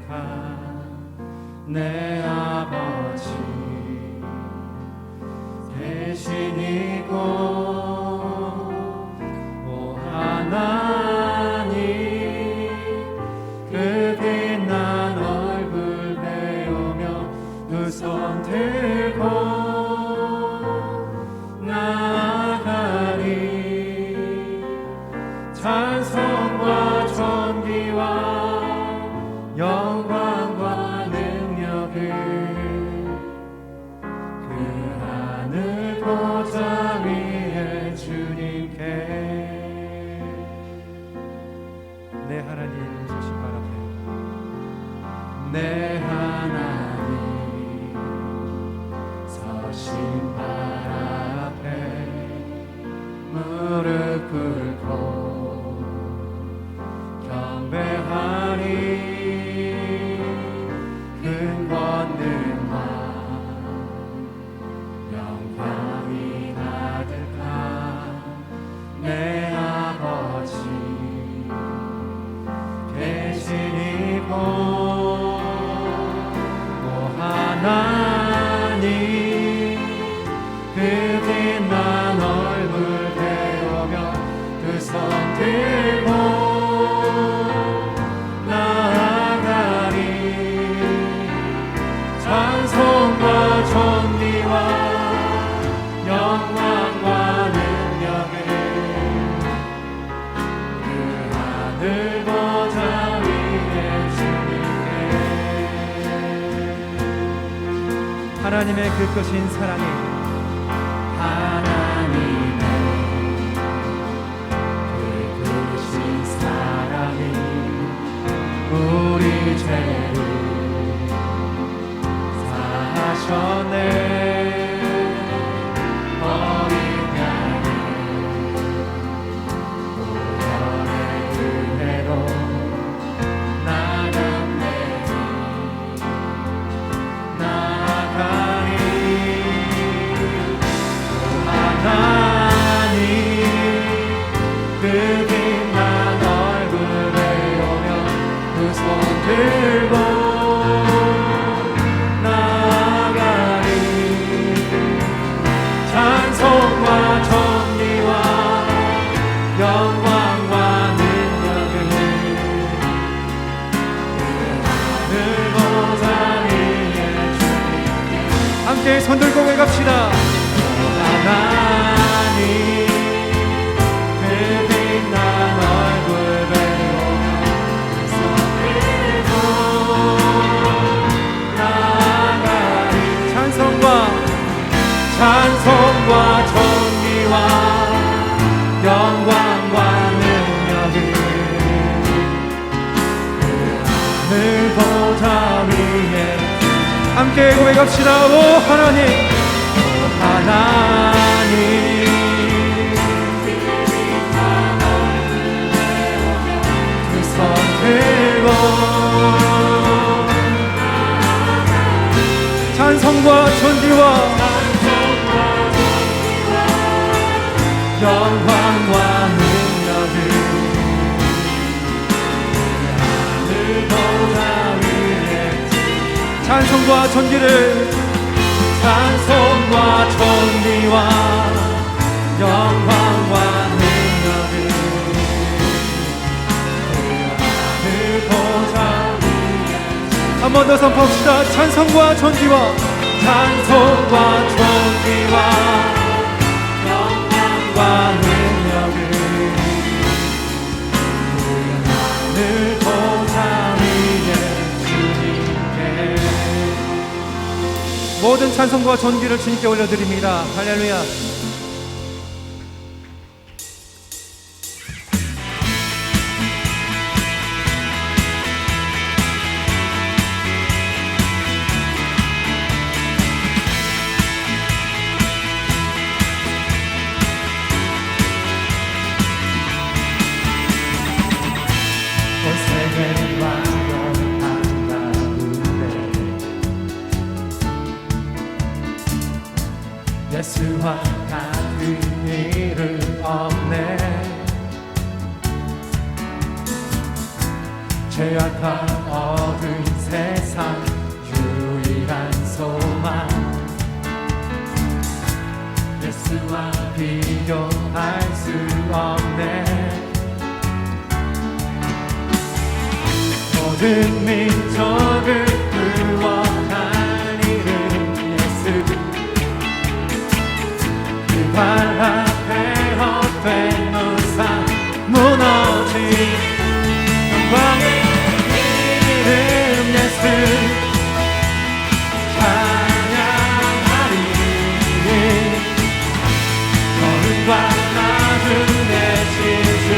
가득한 내 아버지 대신이고 오 하나님 그 빛난 얼굴 배우며 두 손 들고 나아가리 찬송과 존귀와 영광과 능력을 그 하늘 보좌 위에 주님께 내 하나님 서신 발 앞에 내 하나님 서신 발 앞에 무릎 꿇고 경배하리 근원능과 영광이 가득한 내 아버지 대신이고 오 하나님 그 빛난 얼굴 배우며 두 손 들고 나아가리 찬송과 존귀와 영광과 능력을 그 하늘 보좌 위에 주님께 하나님의 그 크신 사랑이 하나님의 그 크신 사랑이 우리 죄를 사하셨네 어린 양의 보혈의 은혜로 나는 내리 나아가리 하나님 그 빛난 얼굴을 오며 두 손 들고 나아가리 찬송과 존귀와 영광과 능력을 그 하늘 보좌 위에 주님께 함께 손 들고 외갑시다 하나님 그 빛난 얼굴을 보며 손 들고 나아가리 찬송과 존귀와 영광과 능력을 그 하늘 보좌 위에 함께 고백합시다 오 하나님 하나님 두 손 들고 찬송과 존귀와 영광과 능력을 하늘 보좌 위에 찬송과 존귀를 찬송과 존귀와 영광과 능력을 그 하늘 보좌 위에 한 번 더 선포합시다 찬송과 존귀와 영광과 능력을 그 하늘 보좌 위에 주님께 모든 찬송과 존귀를 주님께 올려드립니다. 할렐루야. 예수와 같은 일은 없네. 죄악한 어두운 세상 유일한 소망 예수와 비교할 수 없네. 모든 민족을 구원한 이름 예수 그 발 앞에 헛된 우상 무너진 영광의 이름 예수 찬양하리. 거룩과 낮은 내시주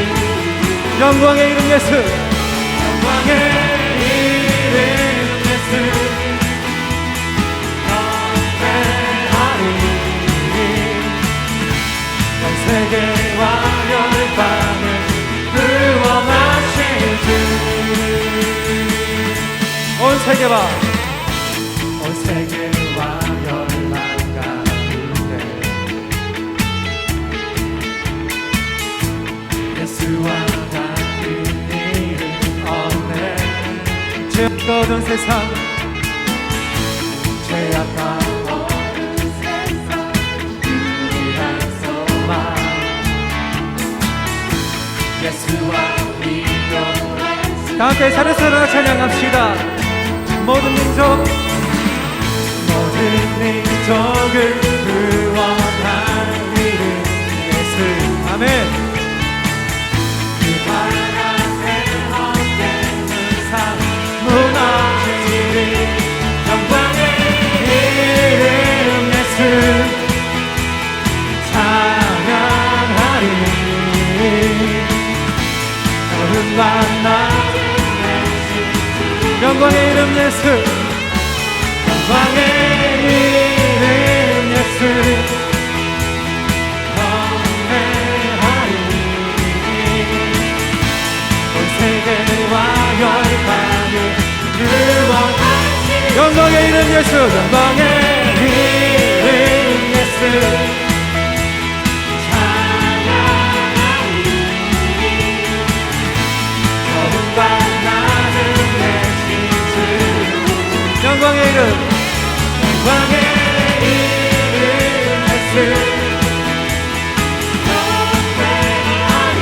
영광의 이름 예수 영광의 이름 예수 세계와 열방을 구원하실 주. 온 세계와 열방 가운데 예수와 같은 이름 없네. 죄악거든 세상 죄악가 다 함께 살아서 찬양합시다. 모든 민족을 구원한 이름 예수. 아멘. 그 발 앞에 헛된 우상 무너지리 영광의 이름 예수 찬양하리. 거룩한 영광의 이름 예수 영광의 이름 예수 경배하리. 온 세계와 열방을 구원하시 영광의 이름 예수 영광의 이름 예수 영광의 이름 영광의 이름 예수 경배하리.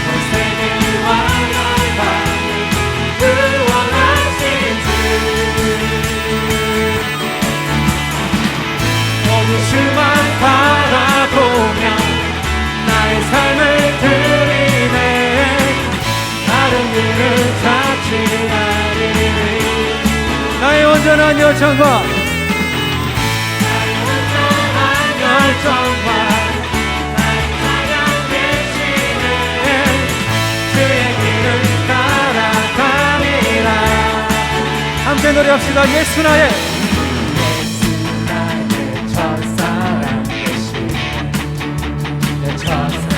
온 세계와 열방을 구원하신 주. 오직 주만 바라보며 나의 삶을 드리네. 다른 일을 찾지 나의 온전한 열정과 나의 찬양 대신에 주의 길을 따라가리라. 함께 노래합시다. 예수 나의 첫사랑 되신 내 첫사랑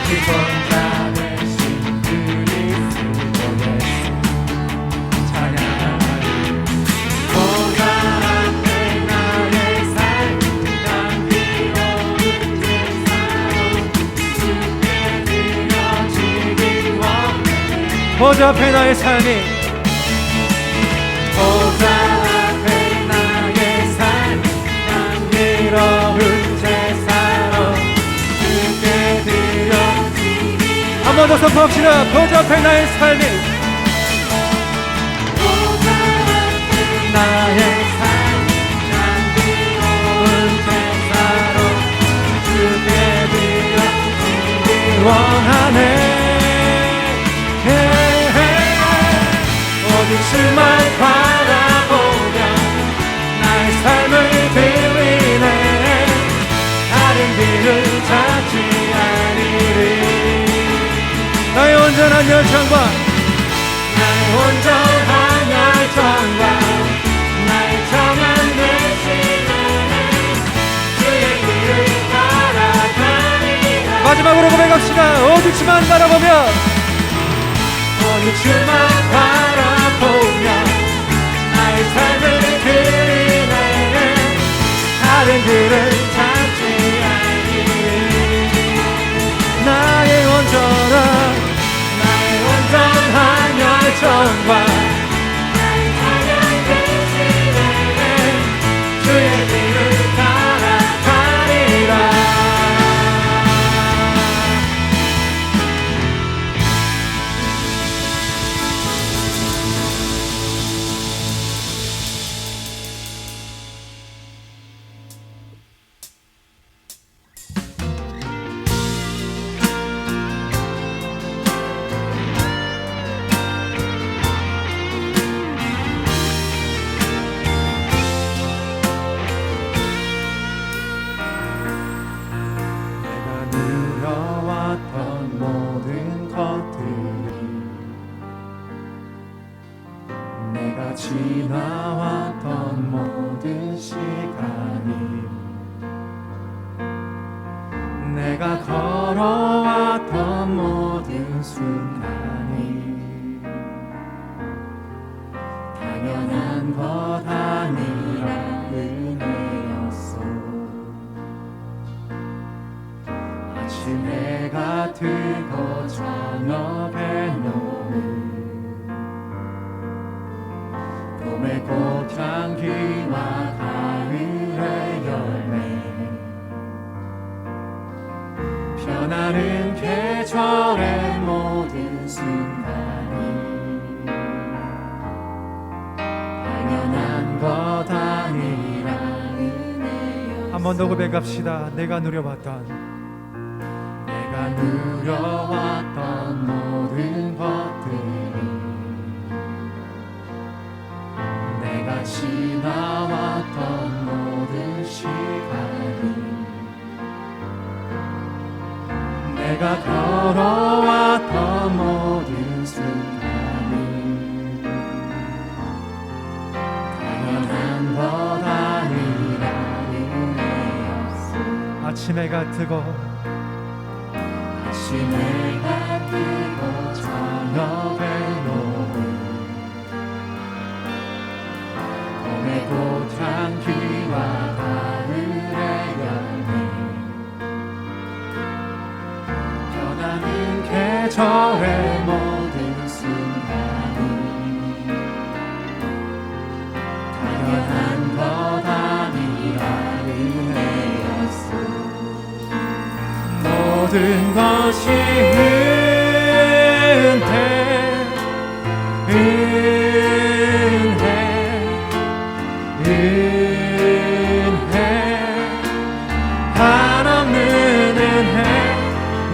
기본자 되신 그리스도 예수 찬양하리. 보좌 앞에 나의 삶이 보좌 앞에 나의 삶 향기로운 제사로 주께 드려. 한 번 더 선포합시다. 보좌 앞에 나의 삶이 보좌 앞에 나의 삶 향기로운 제사로 주께 드려 원하네. 오직 주만 바라보며 나의 삶을 드리네. 다른 길을 찾지 않으리. 나의 온전한 열정과 나의 온전한 열정과 나의 정한 대신에 주의 길을 따라가리라. 마지막으로 고백합시다. 오직 주만 바라보며 오직 주만 바라보며 나의 삶을 드리네. 다른 길을 찾지 않으리. 나의 온전한 열정 전과 주의 길을 따라가리라. 내가 지나왔던 모든 시간이, 내가 걸어왔던 모든 순간이 당연한 것 아니라 은혜였어. 아침 해가 뜨고 저녁에 노을, 봄의 꽃향기와 가을의 열매, 변하는 계절의 모든 순간이 당연한 것 아니라 은혜였어. 한 번 더 고백합시다. 내가 누려봤던 모든 것들이, 내가 지나왔던 모든 시간이, 내가 걸어왔던 모든 순간이 당연한 것 아니라 은혜였어. 아침 해가 뜨고 저녁에 노을, 봄의 꽃향기와 가을의 열매, 변하는 계절의 모든 순간이 당연한 것 아니라 은혜였어. 모든 것이 은혜, 한없는 은혜,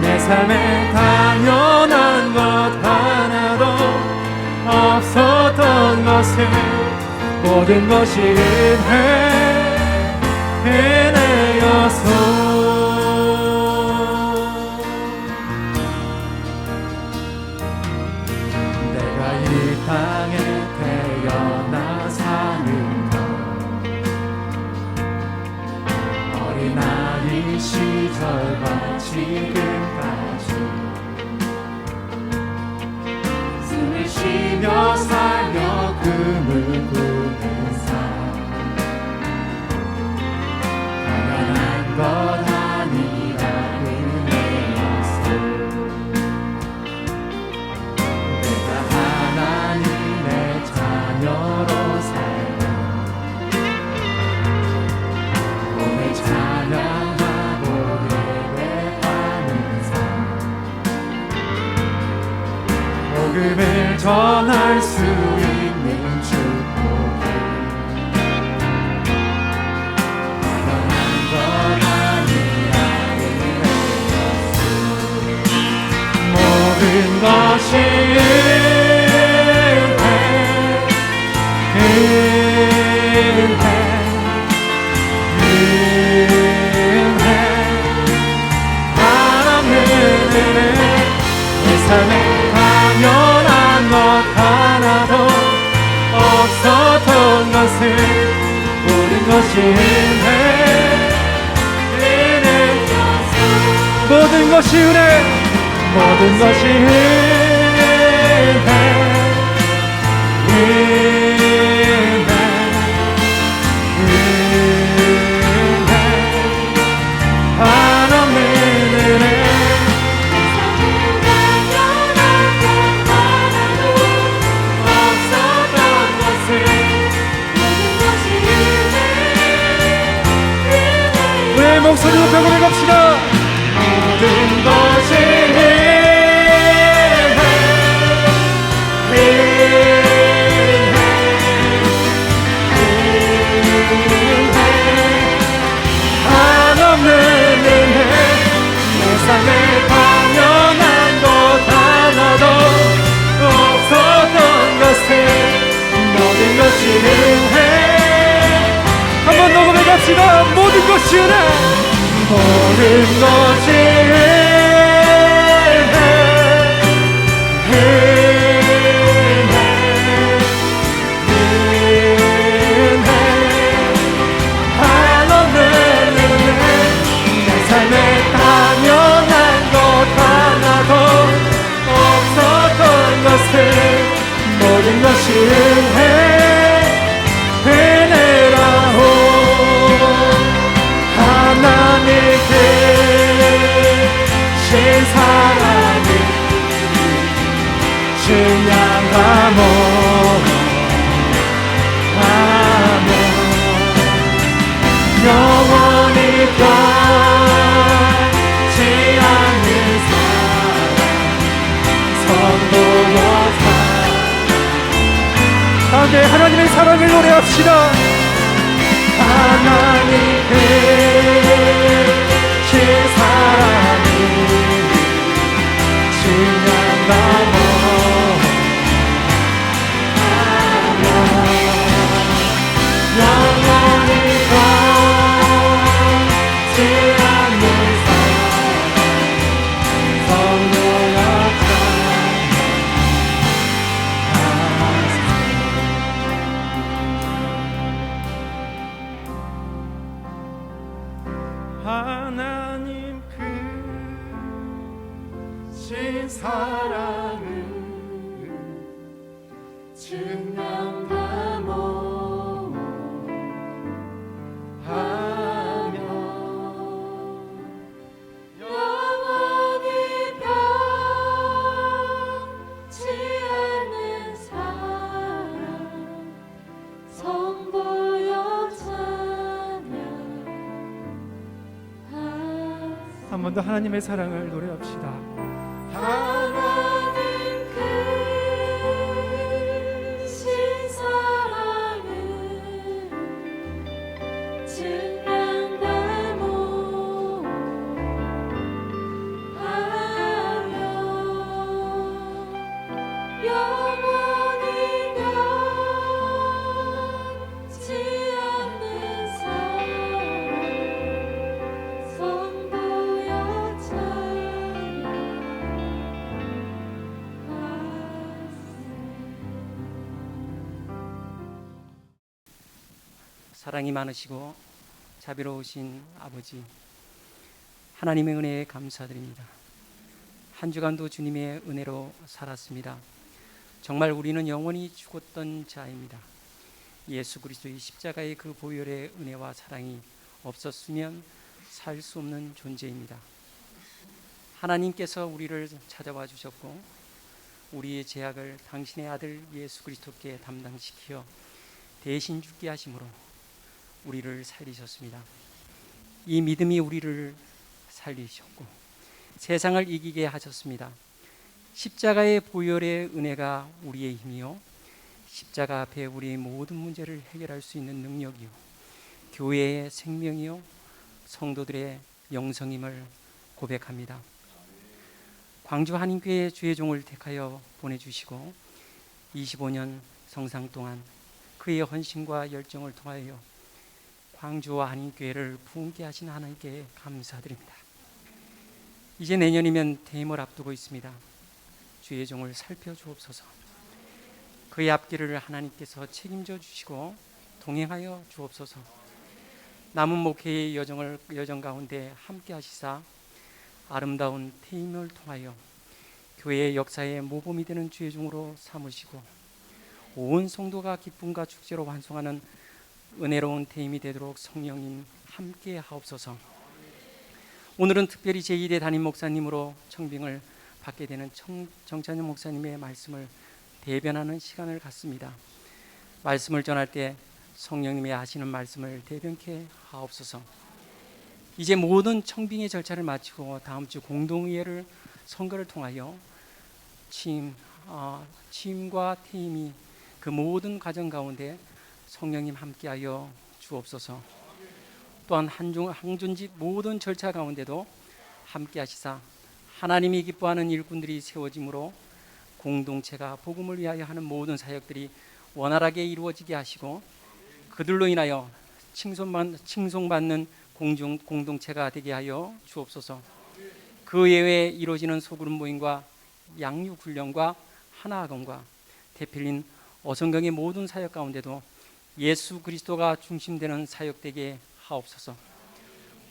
내 삶에 당연한 것 하나도 없었던 것을, 모든 것이 은혜였어. 내가 이 땅에 태어나 사는 것, 어린아이 시절과 지금까지 숨을 쉬며 살며 꿈을 꾸는 삶, 당연한 것 아니라 은혜였어. 내가 하나님의 자녀로 살며 오늘 찬양하고 예배하는 삶, 복음을 전할 수 있는 축복을 당연한 것 아니라 은혜였어. 모든 것이 한없는 은혜, 내 삶에 당연한 것 하나도 없었던 것을, 모든 것이 은혜였어. 모든 것이 은혜, 모든 것이 한없는 은혜, 모두 높여 고백합시다. 모든 것이 한없는 은혜, 세상에 당연한 것 하나도 없었던 것을 모든 것이 은혜. 한 번 더 고백합시다. 모든 것이 은혜, 모든 것이 은혜, 한없는 은혜, 내 삶에 당연한 것 하나도 없었던 것을 모든 것이 은혜라고 하나님께 신 사랑을 증량하며 영원히 변치 않는 사랑 성도여사. 다음에 하나님의 사랑을 노래합시다. 하나님께 신 사랑을 증량하며 영원히 하나님 크신 사랑을 증량하며 영원히 변치 않는 사랑 성도여 찬양하세. 한 번 더 하나님의 사랑을 노래합시다. 하나님 크신 사랑을 증량하며 영원히 변치 않는 사랑 성도여 사랑이 많으시고 자비로우신 아버지, 하나님의 은혜에 감사드립니다. 한 주간도 주님의 은혜로 살았습니다. 정말 우리는 영원히 죽었던 자입니다. 예수 그리스도의 십자가의 그 보혈의 은혜와 사랑이 없었으면 살 수 없는 존재입니다. 하나님께서 우리를 찾아와 주셨고 우리의 죄악을 당신의 아들 예수 그리스도께 담당시켜 대신 죽게 하심으로 우리를 살리셨습니다. 이 믿음이 우리를 살리셨고 세상을 이기게 하셨습니다. 십자가의 보혈의 은혜가 우리의 힘이요, 십자가 앞에 우리의 모든 문제를 해결할 수 있는 능력이요, 교회의 생명이요, 성도들의 영성임을 고백합니다. 광주 한인교회 주의 종을 택하여 보내주시고 25년 성상 동안 그의 헌신과 열정을 통하여 광주와 한인교회를 부흥케 하신 하나님께 감사드립니다. 이제 내년이면 퇴임을 앞두고 있습니다. 주의 종을 살펴주옵소서. 그의 앞길을 하나님께서 책임져 주시고 동행하여 주옵소서. 남은 목회의 여정 가운데 함께 하시사 아름다운 퇴임을 통하여 교회의 역사에 모범이 되는 주의 종으로 삼으시고 온 성도가 기쁨과 축제로 환송하는 은혜로운 퇴임이 되도록 성령님 함께 하옵소서. 오늘은 특별히 제1회 담임 목사님으로 청빙을 받게 되는 정찬영 목사님의 말씀을 대변하는 시간을 갖습니다. 말씀을 전할 때 성령님이 하시는 말씀을 대변케 하옵소서. 이제 모든 청빙의 절차를 마치고 다음 주 공동의회를 선거를 통하여 취임과 퇴임이 그 모든 과정 가운데 성령님 함께하여 주옵소서. 또한 항존직 모든 절차 가운데도 함께하시사 하나님이 기뻐하는 일꾼들이 세워짐으로 공동체가 복음을 위하여 하는 모든 사역들이 원활하게 이루어지게 하시고 그들로 인하여 칭송받는 공동체가 되게 하여 주옵소서. 그 예외에 이루어지는 소그룹 모임과 양육 훈련과 하나학원과 대필린 어성경의 모든 사역 가운데도 예수 그리스도가 중심되는 사역되게 하옵소서.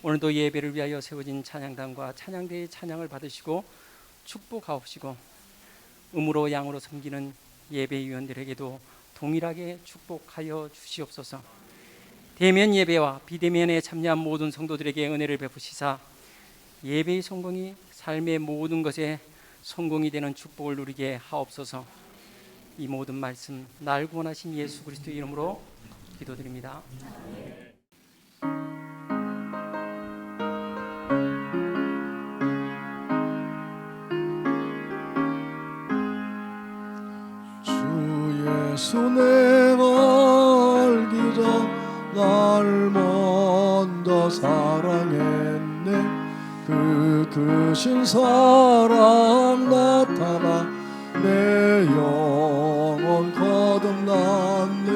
오늘도 예배를 위하여 세워진 찬양단과 찬양대의 찬양을 받으시고 축복하옵시고 음으로 양으로 섬기는 예배위원들에게도 동일하게 축복하여 주시옵소서. 대면 예배와 비대면에 참여한 모든 성도들에게 은혜를 베푸시사 예배의 성공이 삶의 모든 것에 성공이 되는 축복을 누리게 하옵소서. 이 모든 말씀 날 구원하신 예수 그리스도의 이름으로 기도드립니다. 주 예수 내가 알기 전 날 먼저 사랑했네. 그 크신 사랑 나타나 내 영혼 거듭났네.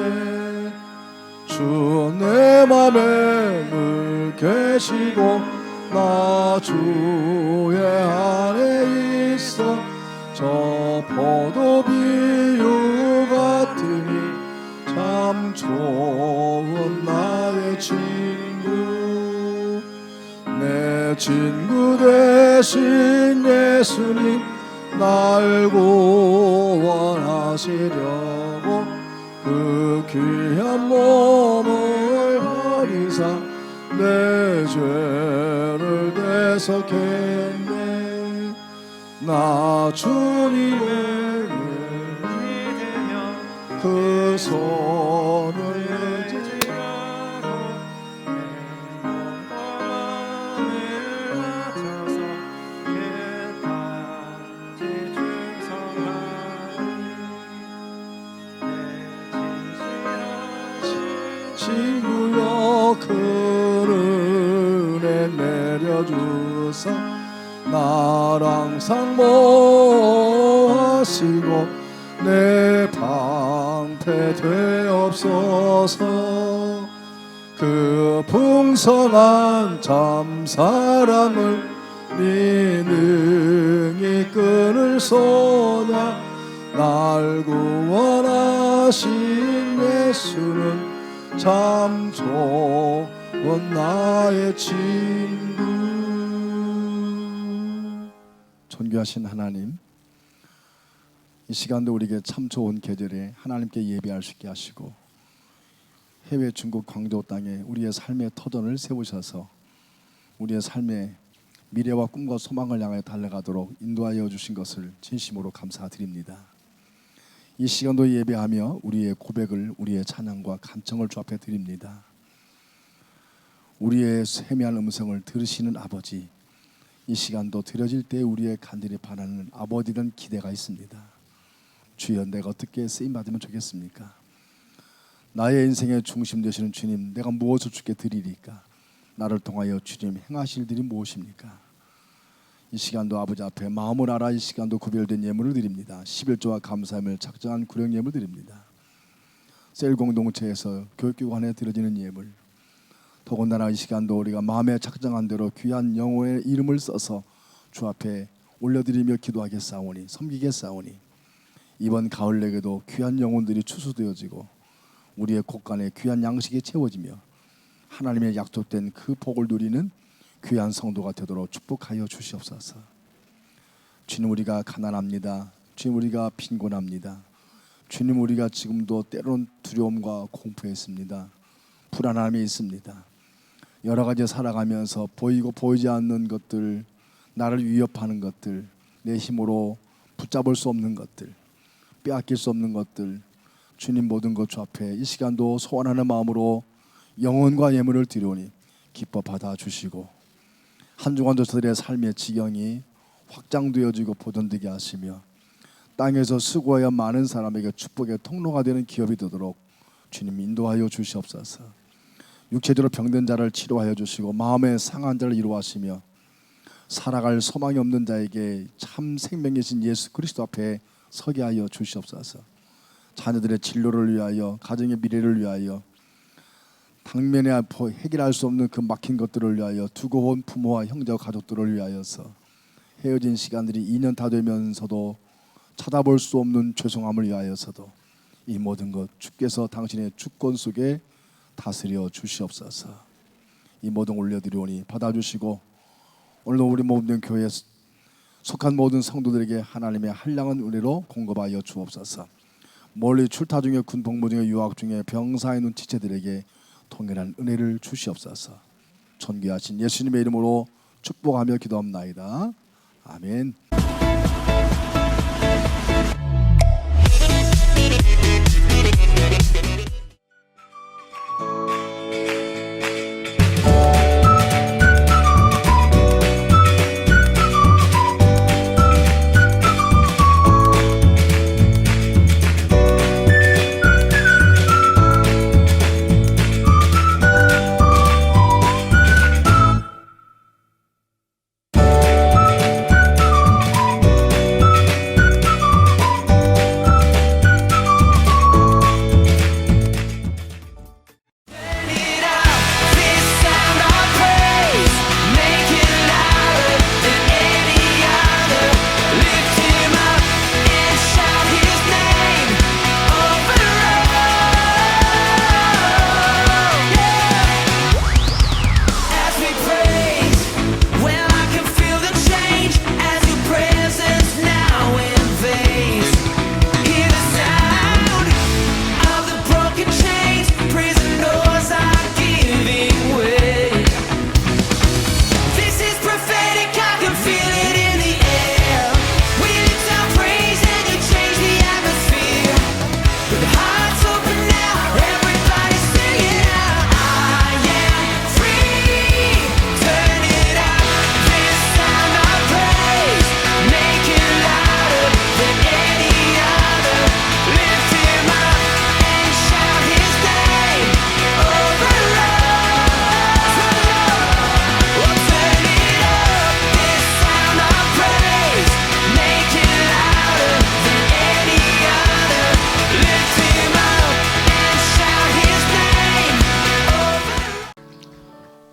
주 내 맘에 늘 계시고 나 주의 안에 있어. 저 포도 비유 같으니 참 좋은 나의 친구. 내 친구 되신 예수님 날 구원하시려고 그 귀한 몸을 버리사 내 죄를 대속했네. 나 주님을 믿으며 그 손을 쥐라고 내 마음을 맞춰서 끝까지 충성하리. 친구여 그 은혜 내려주사 나랑 상모하시고 내 방패 되옵소서. 그 풍성한 참 사랑을 네 능히 끊을 소냐. 날 구원하신 예수는 참 좋은 나의 친구. 존귀하신 하나님, 이 시간도 우리에게 참 좋은 계절에 하나님께 예배할 수 있게 하시고 해외 중국 광저우 땅에 우리의 삶의 터전을 세우셔서 우리의 삶의 미래와 꿈과 소망을 향해 달려가도록 인도하여 주신 것을 진심으로 감사드립니다. 이 시간도 예배하며 우리의 고백을, 우리의 찬양과 간청을 주 앞에 드립니다. 우리의 세미한 음성을 들으시는 아버지, 이 시간도 드려질 때 우리의 간절히 바라는 아버지는 기대가 있습니다. 주여, 내가 어떻게 쓰임받으면 좋겠습니까? 나의 인생의 중심 되시는 주님, 내가 무엇을 주께 드리리까? 나를 통하여 주님 행하실 일이 무엇입니까? 이 시간도 아버지 앞에 마음을 알아 이 시간도 구별된 예물을 드립니다. 11조와 감사함을 작정한 구령 예물 드립니다. 셀 공동체에서 교육기관에 드려지는 예물, 더군다나 이 시간도 우리가 마음에 작정한 대로 귀한 영혼의 이름을 써서 주 앞에 올려드리며 기도하겠사오니, 섬기겠사오니 이번 가을내에도 귀한 영혼들이 추수되어지고 우리의 곳간에 귀한 양식이 채워지며 하나님의 약속된 그 복을 누리는 귀한 성도가 되도록 축복하여 주시옵소서. 주님, 우리가 가난합니다. 주님, 우리가 빈곤합니다. 주님, 우리가 지금도 때론 두려움과 공포에 있습니다. 불안함이 있습니다. 여러 가지 살아가면서 보이고 보이지 않는 것들, 나를 위협하는 것들, 내 힘으로 붙잡을 수 없는 것들, 빼앗길 수 없는 것들, 주님 모든 것 주 앞에 이 시간도 소원하는 마음으로 영혼과 예물을 드리오니 기뻐 받아주시고 한 주간 저들의 삶의 지경이 확장되어지고 보존되게 하시며 땅에서 수고하여 많은 사람에게 축복의 통로가 되는 기업이 되도록 주님 인도하여 주시옵소서. 육체적으로 병든 자를 치료하여 주시고 마음의 상한 자를 이루하시며 살아갈 소망이 없는 자에게 참 생명이신 예수 그리스도 앞에 서게 하여 주시옵소서. 자녀들의 진로를 위하여 가정의 미래를 위하여 당면에 해결할 수 없는 그 막힌 것들을 위하여 두고 온 부모와 형제와 가족들을 위하여서 헤어진 시간들이 2년 다 되면서도 찾아볼 수 없는 죄송함을 위하여서도 이 모든 것 주께서 당신의 주권 속에 다스려 주시옵소서. 이 모든 올려드리오니 받아주시고 오늘도 우리 모든 교회에 속한 모든 성도들에게 하나님의 한량한 은혜로 공급하여 주옵소서. 멀리 출타 중에 군 복무 중에 유학 중에 병사의 눈치채들에게 통일한 은혜를 주시옵소서. 존귀하신 예수님의 이름으로 축복하며 기도합나이다. 아멘.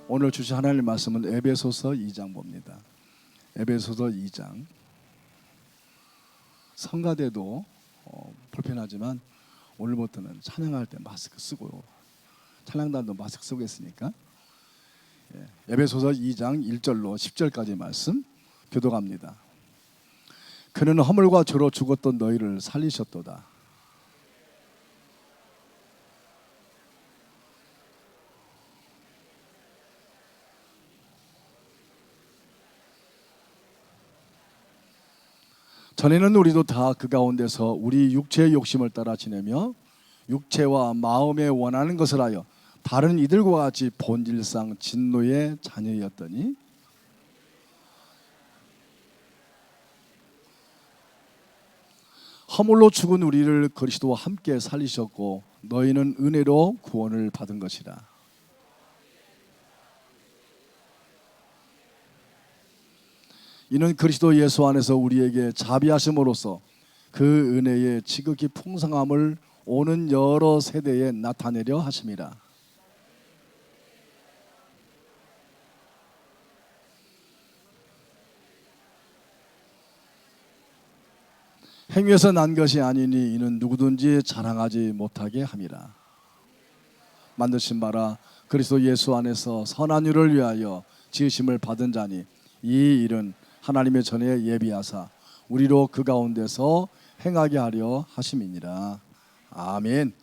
오늘 주신 하나님의 말씀은 에베소서 2장 봅니다. 에베소서 2장. 성가대도 불편하지만 오늘부터는 찬양할 때 마스크 쓰고 찬양단도 마스크 쓰고 있으니까 에베소서 2장 1절로 10절까지 말씀 교독합니다. 그는 허물과 죄로 죽었던 너희를 살리셨도다. 전에는 우리도 다 그 가운데서 우리 육체의 욕심을 따라 지내며 육체와 마음에 원하는 것을 하여 다른 이들과 같이 본질상 진노의 자녀였더니 허물로 죽은 우리를 그리스도와 함께 살리셨고 너희는 은혜로 구원을 받은 것이라. 이는 그리스도 예수 안에서 우리에게 자비하심으로써 그 은혜의 지극히 풍성함을 오는 여러 세대에 나타내려 하심이라. 행위에서 난 것이 아니니 이는 누구든지 자랑하지 못하게 함이라. 만드신 바라 그리스도 예수 안에서 선한 일을 위하여 지으심을 받은 자니 이 일은 하나님의 전에 예비하사 우리로 그 가운데서 행하게 하려 하심이니라. 아멘.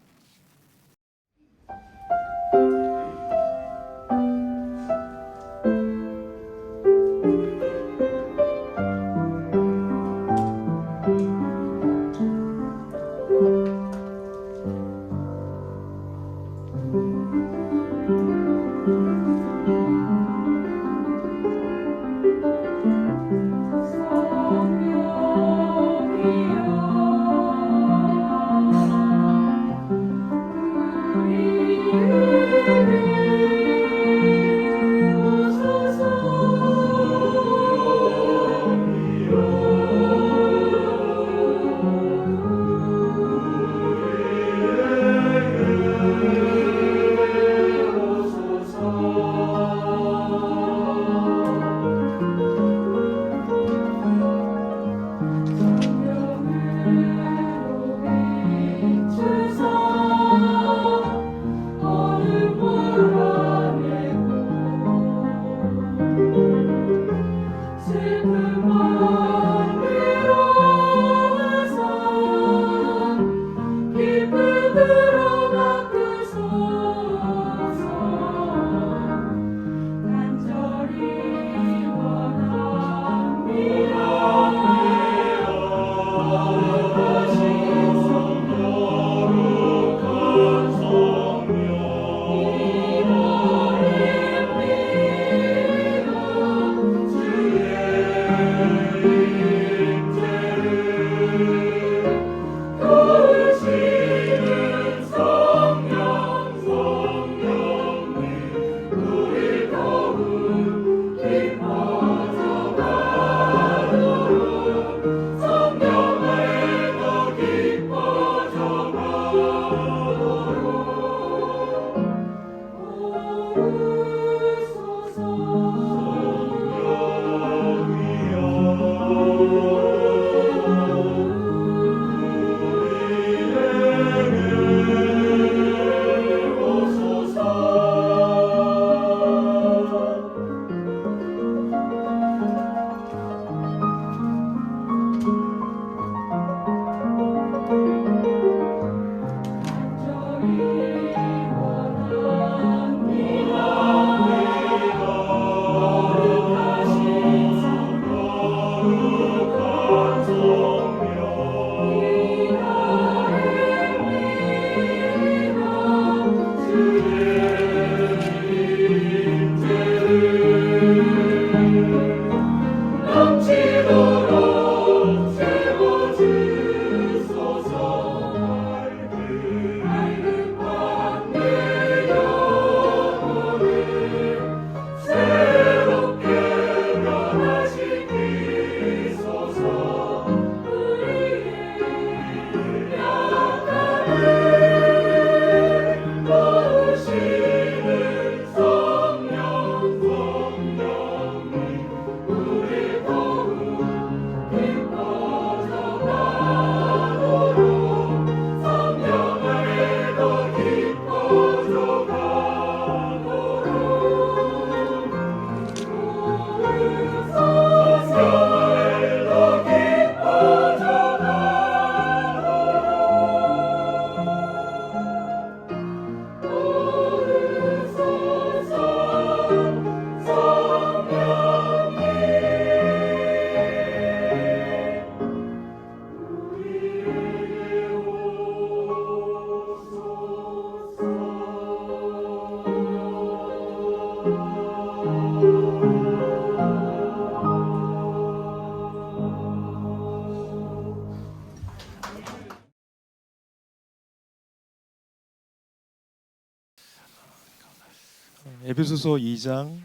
에베소서 2장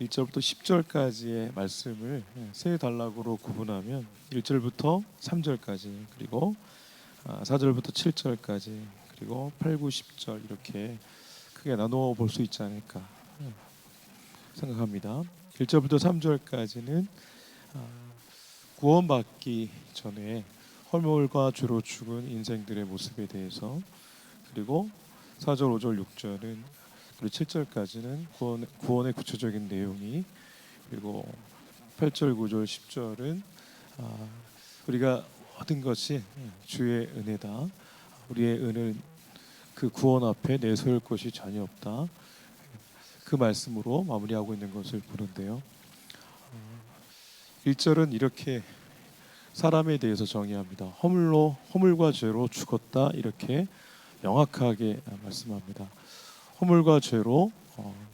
1절부터 10절까지의 말씀을 세 단락으로 구분하면 1절부터 3절까지, 그리고 4절부터 7절까지, 그리고 8, 9, 10절 이렇게 크게 나누어 볼 수 있지 않을까 생각합니다. 1절부터 3절까지는 구원받기 전에 허물과 죄로 죽은 인생들의 모습에 대해서, 그리고 4절, 5절, 6절은, 그리고 7절까지는 구원의 구체적인 내용이, 그리고 8절, 9절, 10절은 우리가 얻은 것이 주의 은혜다. 우리의 은혜는 그 구원 앞에 내세울 것이 전혀 없다. 그 말씀으로 마무리하고 있는 것을 보는데요. 1절은 이렇게 사람에 대해서 정의합니다. 허물과 죄로 죽었다, 이렇게 명확하게 말씀합니다. 허물과 죄로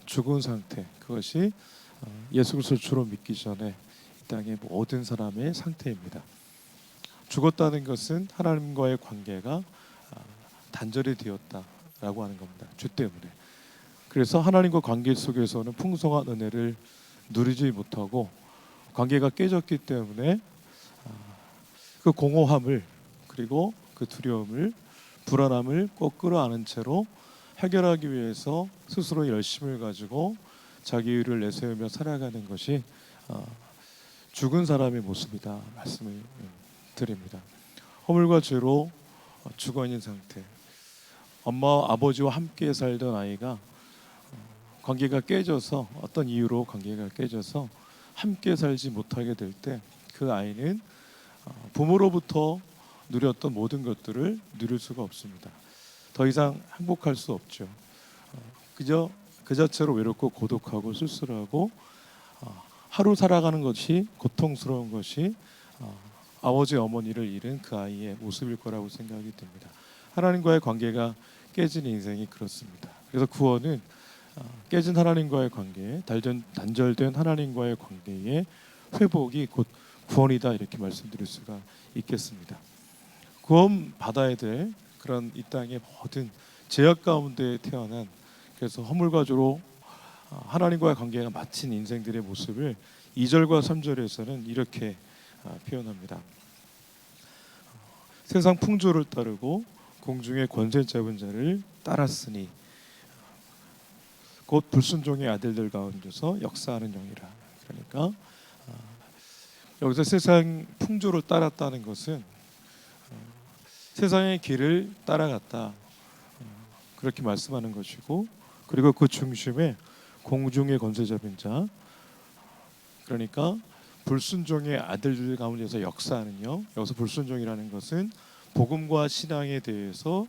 죽은 상태, 그것이 예수 그리스도를 주로 믿기 전에 이 땅의 모든 사람의 상태입니다. 죽었다는 것은 하나님과의 관계가 단절이 되었다라고 하는 겁니다. 죄 때문에. 그래서 하나님과 관계 속에서는 풍성한 은혜를 누리지 못하고 관계가 깨졌기 때문에 그 공허함을, 그리고 그 두려움을, 불안함을 꼭 끌어안은 채로 해결하기 위해서 스스로 열심을 가지고 자기를 내세우며 살아가는 것이 죽은 사람의 모습이다 말씀을 드립니다. 허물과 죄로 죽어 있는 상태. 엄마와 아버지와 함께 살던 아이가 관계가 깨져서, 어떤 이유로 관계가 깨져서 함께 살지 못하게 될 때 그 아이는 부모로부터 누렸던 모든 것들을 누릴 수가 없습니다. 더 이상 행복할 수 없죠. 그저 그 자체로 외롭고 고독하고 쓸쓸하고 하루 살아가는 것이 고통스러운 것이 아버지 어머니를 잃은 그 아이의 모습일 거라고 생각이 됩니다. 하나님과의 관계가 깨진 인생이 그렇습니다. 그래서 구원은 깨진 하나님과의 관계, 단절된 하나님과의 관계의 회복이 곧 구원이다, 이렇게 말씀드릴 수가 있겠습니다. 구원 받아야 될 그런 이 땅의 모든 죄악 가운데 태어난, 그래서 허물과 죄로 하나님과의 관계가 마친 인생들의 모습을 2절과 3절에서는 이렇게 표현합니다. 세상 풍조를 따르고 공중의 권세 잡은 자를 따랐으니 곧 불순종의 아들들 가운데서 역사하는 영이라. 그러니까 여기서 세상 풍조를 따랐다는 것은 세상의 길을 따라갔다, 그렇게 말씀하는 것이고, 그리고 그 중심에 공중의 권세 잡은 자, 그러니까 불순종의 아들들 가운데서 역사하는 영. 여기서 불순종이라는 것은 복음과 신앙에 대해서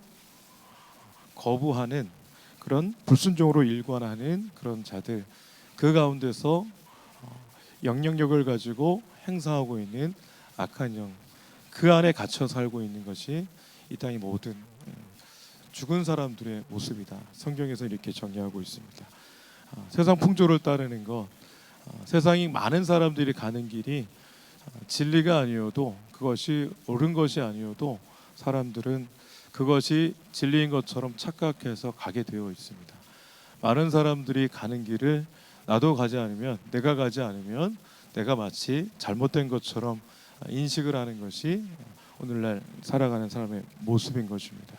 거부하는, 그런 불순종으로 일관하는 그런 자들, 그 가운데서 영향력을 가지고 행사하고 있는 악한 영, 그 안에 갇혀 살고 있는 것이 이 땅의 모든 죽은 사람들의 모습이다. 성경에서 이렇게 정의하고 있습니다. 세상 풍조를 따르는 것, 세상이 많은 사람들이 가는 길이 진리가 아니어도, 그것이 옳은 것이 아니어도 사람들은 그것이 진리인 것처럼 착각해서 가게 되어 있습니다. 많은 사람들이 가는 길을 나도 가지 않으면, 내가 가지 않으면 내가 마치 잘못된 것처럼 인식을 하는 것이 오늘날 살아가는 사람의 모습인 것입니다.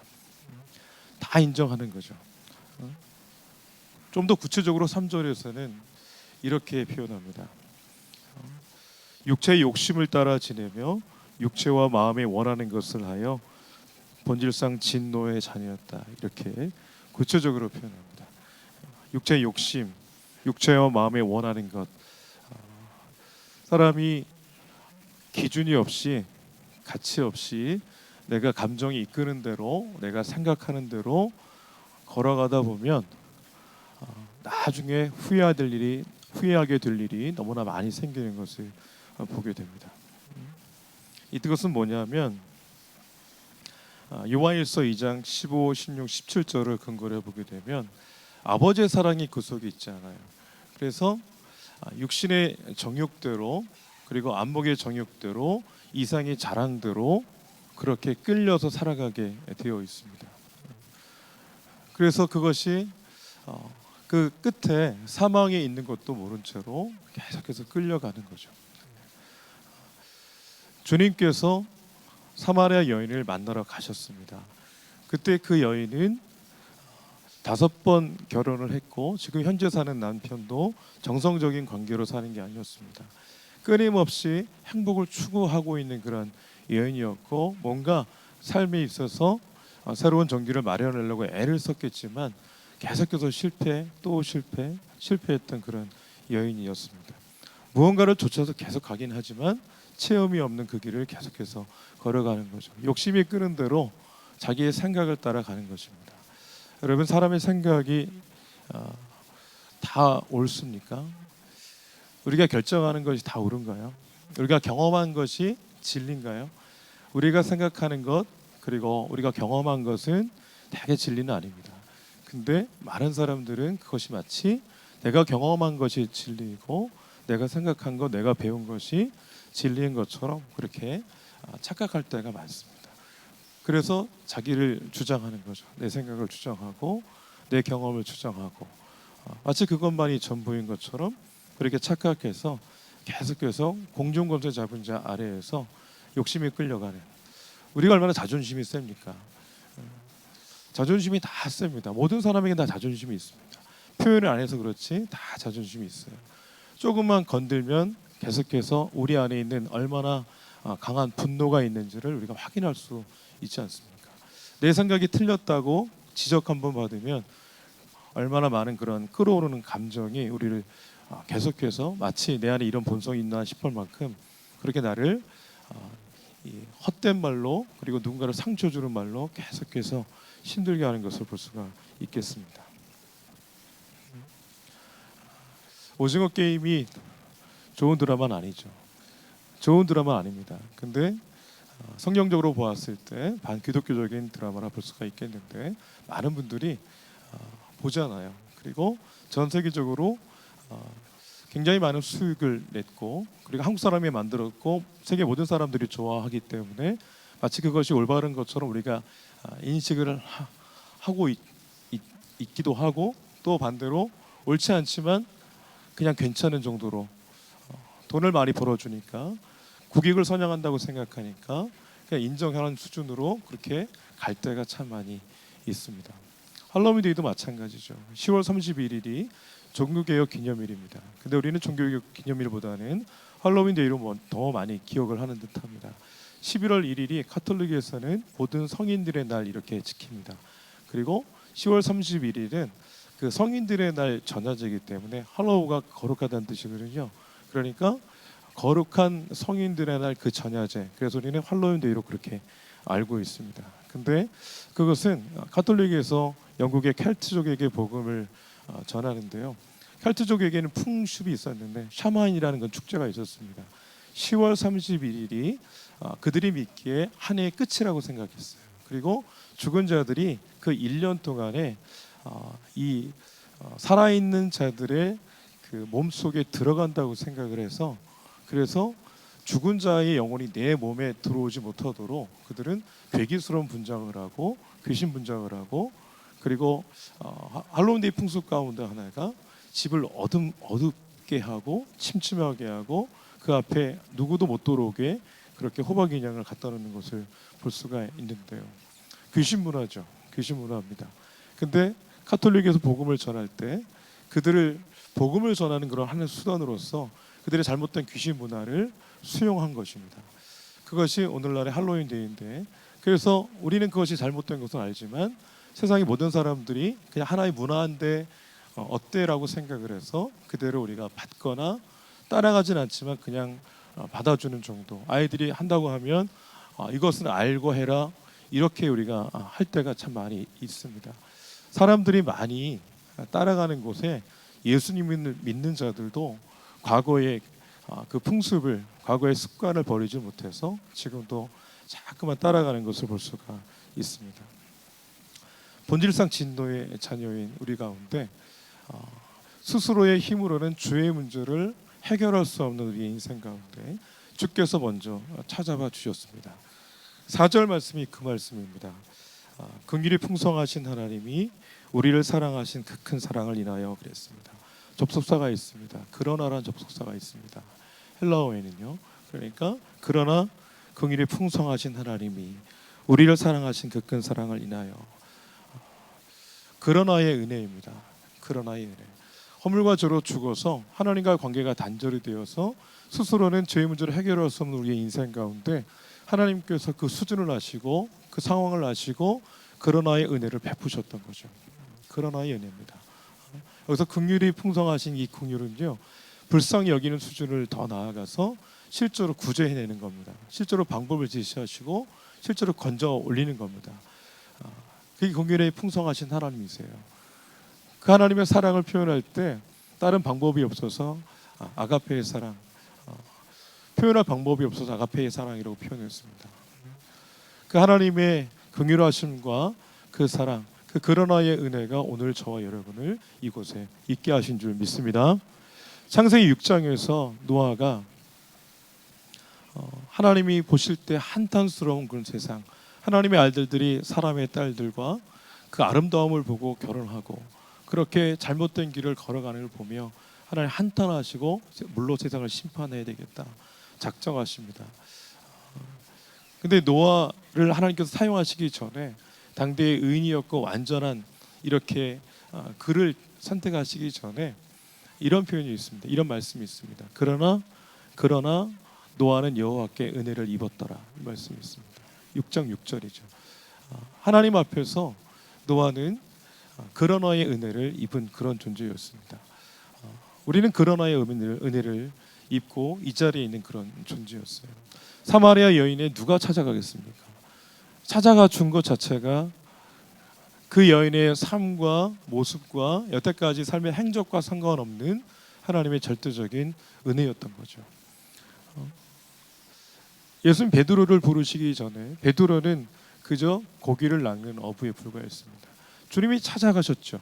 다 인정하는 거죠. 좀 더 구체적으로 3절에서는 이렇게 표현합니다. 육체의 욕심을 따라 지내며 육체와 마음에 원하는 것을 하여 본질상 진노의 자녀였다, 이렇게 구체적으로 표현합니다. 육체의 욕심, 육체와 마음에 원하는 것. 사람이 기준이 없이, 가치 없이 내가 감정이 이끄는 대로, 내가 생각하는 대로 걸어가다 보면 나중에 후회하게 될 일이 너무나 많이 생기는 것을 보게 됩니다. 이것은 뭐냐면 요한일서 2장 15, 16, 17절을 근거로 해보게 되면 아버지의 사랑이 그 속에 있지 않아요. 그래서 육신의 정욕대로, 그리고 안목의 정욕대로, 이상의 자랑대로 그렇게 끌려서 살아가게 되어 있습니다. 그래서 그것이 그 끝에 사망에 있는 것도 모른 채로 계속해서 끌려가는 거죠. 주님께서 사마리아 여인을 만나러 가셨습니다. 그때 그 여인은 5번 결혼을 했고 지금 현재 사는 남편도 정성적인 관계로 사는 게 아니었습니다. 끊임없이 행복을 추구하고 있는 그런 여인이었고 뭔가 삶에 있어서 새로운 전기를 마련하려고 애를 썼겠지만 계속해서 실패했던 그런 여인이었습니다. 무언가를 쫓아서 계속 가긴 하지만 체험이 없는 그 길을 계속해서 걸어가는 거죠. 욕심이 끄는 대로 자기의 생각을 따라가는 것입니다. 여러분, 사람의 생각이 다 옳습니까? 우리가 결정하는 것이 다 옳은가요? 우리가 경험한 것이 진리인가요? 우리가 생각하는 것 그리고 우리가 경험한 것은 대개 진리는 아닙니다. 근데 많은 사람들은 그것이 마치 내가 경험한 것이 진리이고 내가 생각한 것, 내가 배운 것이 진리인 것처럼 그렇게 착각할 때가 많습니다. 그래서 자기를 주장하는 거죠. 내 생각을 주장하고 내 경험을 주장하고 마치 그것만이 전부인 것처럼 그렇게 착각해서 계속해서 공중검세 잡은 자 아래에서 욕심이 끌려가는, 우리가 얼마나 자존심이 셉니까? 자존심이 다 셉니다. 모든 사람에게 다 자존심이 있습니다. 표현을 안 해서 그렇지 다 자존심이 있어요. 조금만 건들면 계속해서 우리 안에 있는 얼마나 강한 분노가 있는지를 우리가 확인할 수 있지 않습니까? 내 생각이 틀렸다고 지적 한번 받으면 얼마나 많은 그런 끌어오르는 감정이 우리를 계속해서 마치 내 안에 이런 본성이 있나 싶을 만큼 그렇게 나를 이 헛된 말로 그리고 누군가를 상처 주는 말로 계속해서 힘들게 하는 것을 볼 수가 있겠습니다. 오징어 게임이 좋은 드라마는 아니죠. 좋은 드라마 아닙니다. 근데 성경적으로 보았을 때 반기독교적인 드라마라 볼 수가 있겠는데 많은 분들이 보잖아요. 그리고 전 세계적으로 굉장히 많은 수익을 냈고 그리고 한국 사람이 만들었고 세계 모든 사람들이 좋아하기 때문에 마치 그것이 올바른 것처럼 우리가 인식을 하고 있기도 하고 또 반대로 옳지 않지만 그냥 괜찮은 정도로 돈을 많이 벌어주니까 국익을 선양한다고 생각하니까 그냥 인정하는 수준으로 그렇게 갈 때가 참 많이 있습니다. 할로윈데이도 마찬가지죠. 10월 31일이 종교개혁 기념일입니다. 근데 우리는 종교개혁 기념일보다는 할로윈데이로 더 많이 기억을 하는 듯합니다. 11월 1일이 카톨릭에서는 모든 성인들의 날 이렇게 지킵니다. 그리고 10월 31일은 그 성인들의 날 전야제이기 때문에 할로우가 거룩하다는 뜻이거든요. 그러니까 거룩한 성인들의 날 그 전야제, 그래서 우리는 할로윈데이로 그렇게 알고 있습니다. 근데 그것은 가톨릭에서 영국의 켈트족에게 복음을 전하는데요. 켈트족에게는 풍습이 있었는데 샤만이라는 건 축제가 있었습니다. 10월 31일이 그들이 믿기에 한 해의 끝이라고 생각했어요. 그리고 죽은 자들이 그 1년 동안에 이 살아있는 자들의 그 몸속에 들어간다고 생각을 해서 그래서 죽은 자의 영혼이 내 몸에 들어오지 못하도록 그들은 괴기스러운 분장을 하고 귀신 분장을 하고 그리고 할로윈데이 풍습 가운데 하나가 집을 어둡게 하고 침침하게 하고 그 앞에 누구도 못 들어오게 그렇게 호박 인형을 갖다 놓는 것을 볼 수가 있는데요. 귀신 문화죠. 귀신 문화입니다. 근데 카톨릭에서 복음을 전할 때 그들을 복음을 전하는 그런 하나의 수단으로서 그들의 잘못된 귀신 문화를 수용한 것입니다. 그것이 오늘날의 할로윈데이인데 그래서 우리는 그것이 잘못된 것은 알지만 세상의 모든 사람들이 그냥 하나의 문화인데 어때라고 생각을 해서 그대로 우리가 받거나 따라가진 않지만 그냥 받아주는 정도. 아이들이 한다고 하면 이것은 알고 해라 이렇게 우리가 할 때가 참 많이 있습니다. 사람들이 많이 따라가는 곳에 예수님을 믿는 자들도 과거의 그 풍습을 과거의 습관을 버리지 못해서 지금도 자꾸만 따라가는 것을 볼 수가 있습니다. 본질상 진노의 자녀인 우리 가운데 스스로의 힘으로는 죄의 문제를 해결할 수 없는 우리의 인생 가운데 주께서 먼저 찾아봐 주셨습니다. 4절 말씀이 그 말씀입니다. 긍휼이 풍성하신 하나님이 우리를 사랑하신 그 큰 사랑을 인하여 그랬습니다. 접속사가 있습니다. 그러나라는 접속사가 있습니다. 헬라어에는요. 그러니까 그러나 긍휼이 풍성하신 하나님이 우리를 사랑하신 그 큰 사랑을 인하여, 그러나의 은혜입니다. 그러나의 은혜. 허물과 죄로 죽어서 하나님과 관계가 단절이 되어서 스스로는 죄의 문제를 해결할 수 없는 우리의 인생 가운데 하나님께서 그 수준을 아시고 그 상황을 아시고 그러나의 은혜를 베푸셨던 거죠. 그러나의 은혜입니다. 여기서 긍휼이 풍성하신 이 긍휼은요, 불쌍히 여기는 수준을 더 나아가서 실제로 구제해내는 겁니다. 실제로 방법을 제시하시고 실제로 건져 올리는 겁니다. 그게 긍휼이 풍성하신 하나님이세요. 그 하나님의 사랑을 표현할 때 다른 방법이 없어서 아가페의 사랑, 표현할 방법이 없어서 아가페의 사랑이라고 표현했습니다. 그 하나님의 긍휼하심과 그 사랑, 그 그러나의 은혜가 오늘 저와 여러분을 이곳에 있게 하신 줄 믿습니다. 창세기 6장에서 노아가 하나님이 보실 때 한탄스러운 그런 세상, 하나님의 아들들이 사람의 딸들과 그 아름다움을 보고 결혼하고 그렇게 잘못된 길을 걸어가는 걸 보며 하나님 한탄하시고 물로 세상을 심판해야 되겠다 작정하십니다. 근데 노아를 하나님께서 사용하시기 전에 당대의 의인이었고 완전한 이렇게 그를 선택하시기 전에 이런 표현이 있습니다. 이런 말씀이 있습니다. 그러나 노아는 여호와께 은혜를 입었더라, 이 말씀이 있습니다. 6장 6절이죠. 하나님 앞에서 노아는 그러나의 은혜를 입은 그런 존재였습니다. 우리는 그러나의 은혜를 입고 이 자리에 있는 그런 존재였어요. 사마리아 여인에 누가 찾아가겠습니까? 찾아가 준 것 자체가 그 여인의 삶과 모습과 여태까지 삶의 행적과 상관없는 하나님의 절대적인 은혜였던 거죠. 예수님 베드로를 부르시기 전에 베드로는 그저 고기를 낚는 어부에 불과했습니다. 주님이 찾아가셨죠.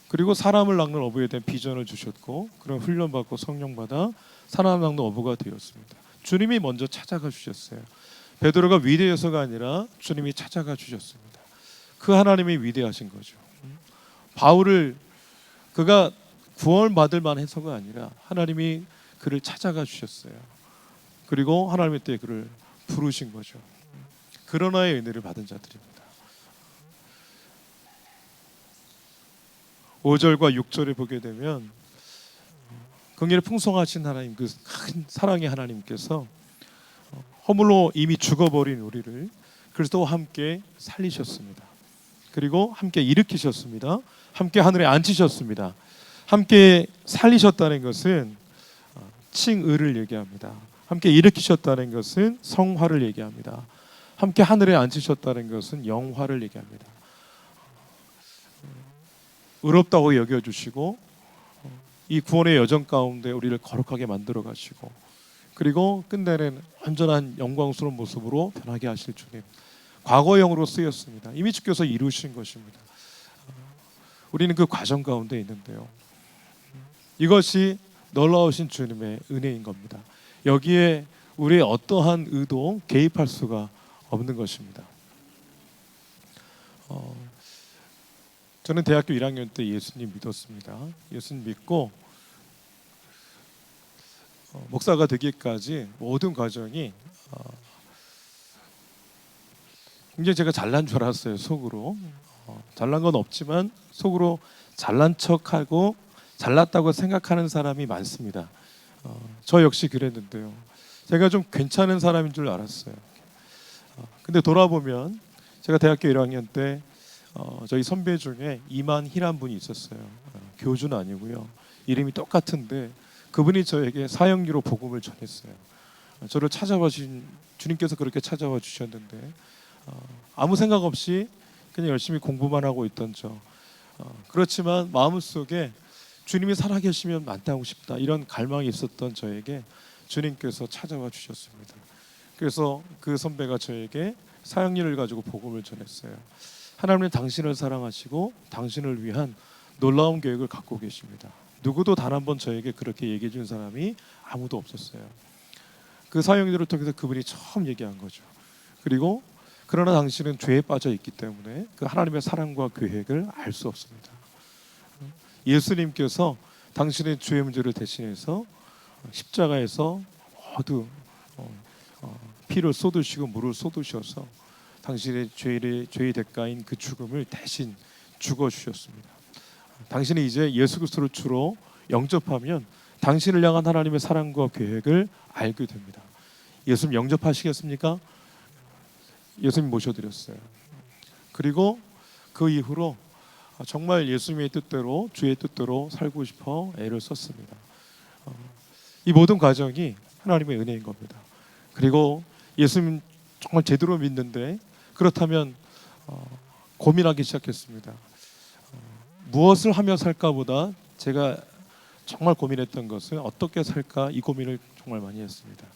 그리고 사람을 낚는 어부에 대한 비전을 주셨고 그런 훈련받고 성령받아 사람 낚는 어부가 되었습니다. 주님이 먼저 찾아가 주셨어요. 베드로가 위대해서가 아니라 주님이 찾아가 주셨습니다. 그 하나님이 위대하신 거죠. 바울을 그가 구원받을 만해서가 아니라 하나님이 그를 찾아가 주셨어요. 그리고 하나님의 때에 그를 부르신 거죠. 그러나의 은혜를 받은 자들입니다. 5절과 6절에 보게 되면 긍휼이 풍성하신 하나님, 그 큰 사랑의 하나님께서 허물로 이미 죽어버린 우리를 그리스도와 함께 살리셨습니다. 그리고 함께 일으키셨습니다. 함께 하늘에 앉히셨습니다. 함께 살리셨다는 것은 칭의를 얘기합니다. 함께 일으키셨다는 것은 성화를 얘기합니다. 함께 하늘에 앉히셨다는 것은 영화를 얘기합니다. 의롭다고 여겨주시고 이 구원의 여정 가운데 우리를 거룩하게 만들어 가시고 그리고 끝내는 완전한 영광스러운 모습으로 변하게 하실 주님, 과거형으로 쓰였습니다. 이미 주께서 이루신 것입니다. 우리는 그 과정 가운데 있는데요, 이것이 놀라우신 주님의 은혜인 겁니다. 여기에 우리의 어떠한 의도 개입할 수가 없는 것입니다. 저는 대학교 1학년 때 예수님 믿었습니다. 예수님 믿고 목사가 되기까지 모든 과정이 굉장히 제가 잘난 줄 알았어요. 속으로 잘난 건 없지만 속으로 잘난 척하고 잘났다고 생각하는 사람이 많습니다. 저 역시 그랬는데요. 제가 좀 괜찮은 사람인 줄 알았어요. 근데 돌아보면 제가 대학교 1학년 때 저희 선배 중에 이만희란 분이 있었어요. 교주는 아니고요. 이름이 똑같은데 그분이 저에게 사형리로 복음을 전했어요. 저를 찾아와 주신 주님께서 그렇게 찾아와 주셨는데 아무 생각 없이 그냥 열심히 공부만 하고 있던 저, 그렇지만 마음속에 주님이 살아계시면 만나고 싶다 이런 갈망이 있었던 저에게 주님께서 찾아와 주셨습니다. 그래서 그 선배가 저에게 사형리를 가지고 복음을 전했어요. 하나님은 당신을 사랑하시고 당신을 위한 놀라운 계획을 갖고 계십니다. 누구도 단 한 번 저에게 그렇게 얘기해 준 사람이 아무도 없었어요. 그 사형리를 통해서 그분이 처음 얘기한 거죠. 그리고 그 그러나 당신은 죄에 빠져 있기 때문에 그 하나님의 사랑과 계획을 알 수 없습니다. 예수님께서 당신의 죄의 문제를 대신해서 십자가에서 모두 피를 쏟으시고 물을 쏟으셔서 당신의 죄의 대가인 그 죽음을 대신 죽어 주셨습니다. 당신이 이제 예수 그리스도를 주로 영접하면 당신을 향한 하나님의 사랑과 계획을 알게 됩니다. 예수님 영접하시겠습니까? 예수님 모셔드렸어요. 그리고 그 이후로 정말 예수님의 뜻대로 주의 뜻대로 살고 싶어 애를 썼습니다. 이 모든 과정이 하나님의 은혜인 겁니다. 그리고 예수님 정말 제대로 믿는데 그렇다면 고민하기 시작했습니다. 무엇을 하며 살까보다 제가 정말 고민했던 것은 어떻게 살까 이 고민을 정말 많이 했습니다.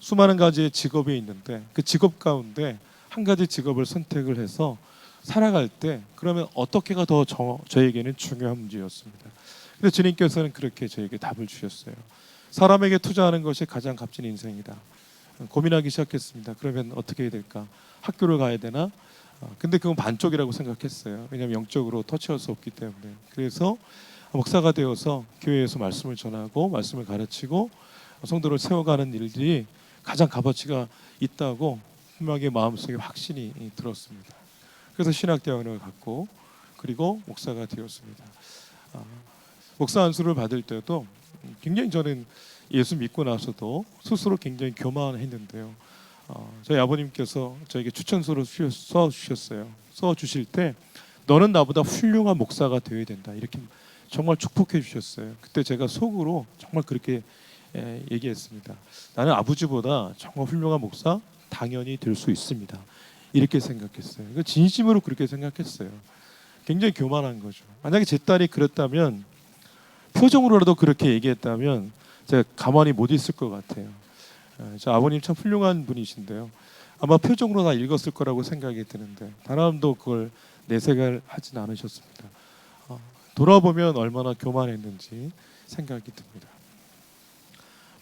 수많은 가지의 직업이 있는데 그 직업 가운데 한 가지 직업을 선택을 해서 살아갈 때 그러면 어떻게가 더 저에게는 중요한 문제였습니다. 근데 주님께서는 그렇게 저에게 답을 주셨어요. 사람에게 투자하는 것이 가장 값진 인생이다. 고민하기 시작했습니다. 그러면 어떻게 해야 될까? 학교를 가야 되나? 근데 그건 반쪽이라고 생각했어요. 왜냐하면 영적으로 터치할 수 없기 때문에. 그래서 목사가 되어서 교회에서 말씀을 전하고 말씀을 가르치고 성도를 세워가는 일들이 가장 값어치가 있다고 분명히 마음속에 확신이 들었습니다. 그래서 신학대학원을 갔고 그리고 목사가 되었습니다. 목사 안수를 받을 때도 굉장히 저는 예수 믿고 나서도 스스로 굉장히 교만했는데요. 저희 아버님께서 저에게 추천서를 써주셨어요. 써주실 때 너는 나보다 훌륭한 목사가 되어야 된다 이렇게 정말 축복해 주셨어요. 그때 제가 속으로 정말 그렇게 얘기했습니다. 나는 아버지보다 정말 훌륭한 목사 당연히 될 수 있습니다. 이렇게 생각했어요. 진심으로 그렇게 생각했어요. 굉장히 교만한 거죠. 만약에 제 딸이 그랬다면 표정으로라도 그렇게 얘기했다면 제가 가만히 못 있을 것 같아요. 저 아버님 참 훌륭한 분이신데요. 아마 표정으로 다 읽었을 거라고 생각이 드는데 단 한 번도 그걸 내색을 하진 않으셨습니다. 돌아보면 얼마나 교만했는지 생각이 듭니다.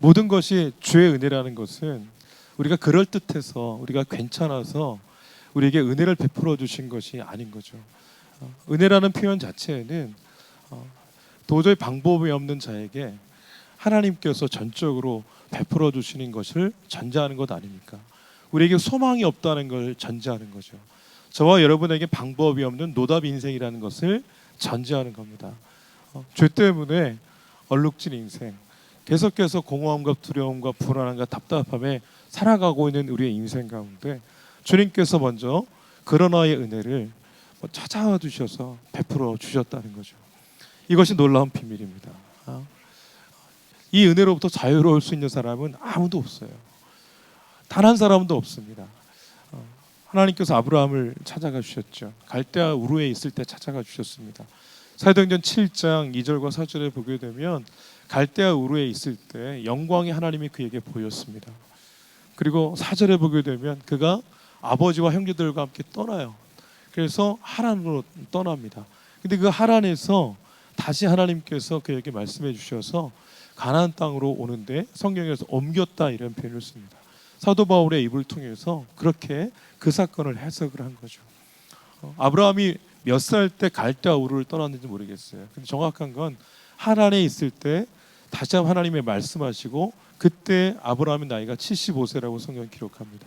모든 것이 주의 은혜라는 것은 우리가 그럴듯해서 우리가 괜찮아서 우리에게 은혜를 베풀어 주신 것이 아닌 거죠. 은혜라는 표현 자체는 도저히 방법이 없는 자에게 하나님께서 전적으로 베풀어 주시는 것을 전제하는 것 아닙니까? 우리에게 소망이 없다는 걸 전제하는 거죠. 저와 여러분에게 방법이 없는 노답 인생이라는 것을 전제하는 겁니다. 죄 때문에 얼룩진 인생, 계속해서 공허함과 두려움과 불안함과 답답함에 살아가고 있는 우리의 인생 가운데 주님께서 먼저 그러나의 은혜를 찾아와 주셔서 베풀어 주셨다는 거죠. 이것이 놀라운 비밀입니다. 이 은혜로부터 자유로울 수 있는 사람은 아무도 없어요. 단 한 사람도 없습니다. 하나님께서 아브라함을 찾아가 주셨죠. 갈대아 우르에 있을 때 찾아가 주셨습니다. 사도행전 7장 2절과 4절에 보게 되면 갈대아 우르에 있을 때 영광의 하나님이 그에게 보였습니다. 그리고 4절에 보게 되면 그가 아버지와 형제들과 함께 떠나요. 그래서 하란으로 떠납니다. 근데 그 하란에서 다시 하나님께서 그에게 말씀해 주셔서 가나안 땅으로 오는데 성경에서 옮겼다 이런 표현을 씁니다. 사도 바울의 입을 통해서 그렇게 그 사건을 해석을 한 거죠. 아브라함이 몇 살 때 갈대아 우르를 떠났는지 모르겠어요. 근데 정확한 건 하란에 있을 때 다시 한번 하나님의 말씀하시고 그때 아브라함의 나이가 75세라고 성경이 기록합니다.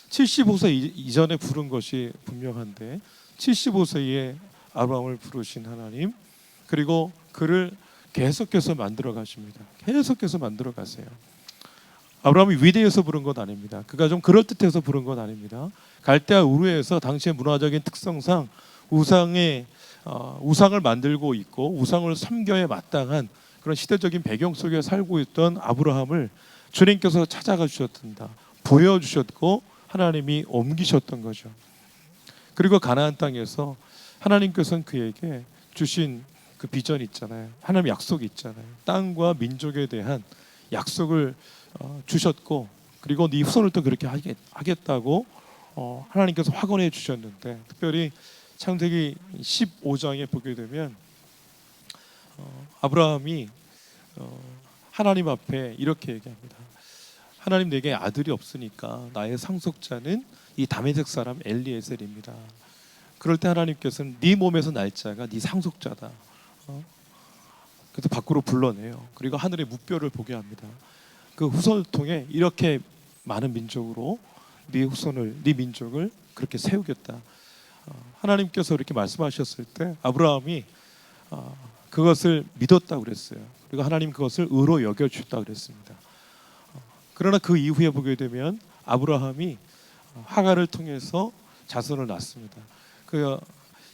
75세 이전에 부른 것이 분명한데 75세에 아브라함을 부르신 하나님 그리고 그를 계속해서 만들어 가십니다. 계속해서 만들어 가세요. 아브라함이 위대해서 부른 것 아닙니다. 그가 좀 그럴듯해서 부른 것 아닙니다. 갈대아 우르에서 당시의 문화적인 특성상 우상을 만들고 있고 우상을 섬겨야 마땅한 그런 시대적인 배경 속에 살고 있던 아브라함을 주님께서 찾아가 주셨단다. 보여주셨고 하나님이 옮기셨던 거죠. 그리고 가나안 땅에서 하나님께서는 그에게 주신 그 비전 있잖아요. 하나님 약속이 있잖아요. 땅과 민족에 대한 약속을 주셨고 그리고 네 후손을 또 그렇게 하겠다고 하나님께서 확언해 주셨는데 특별히 창세기 15장에 보게 되면 아브라함이 하나님 앞에 이렇게 얘기합니다. 하나님 내게 아들이 없으니까 나의 상속자는 이 다메섹 사람 엘리에셀입니다. 그럴 때 하나님께서는 네 몸에서 날 자가 네 상속자다. 그래서 밖으로 불러내요. 그리고 하늘의 무뼈를 보게 합니다. 그 후손을 통해 이렇게 많은 민족으로 네 후손을, 네 민족을 그렇게 세우겠다. 하나님께서 이렇게 말씀하셨을 때 아브라함이 그것을 믿었다고 그랬어요. 그리고 하나님 그것을 의로 여겨주셨다고 그랬습니다. 그러나 그 이후에 보게 되면 아브라함이 하갈을 통해서 자손을 낳습니다. 그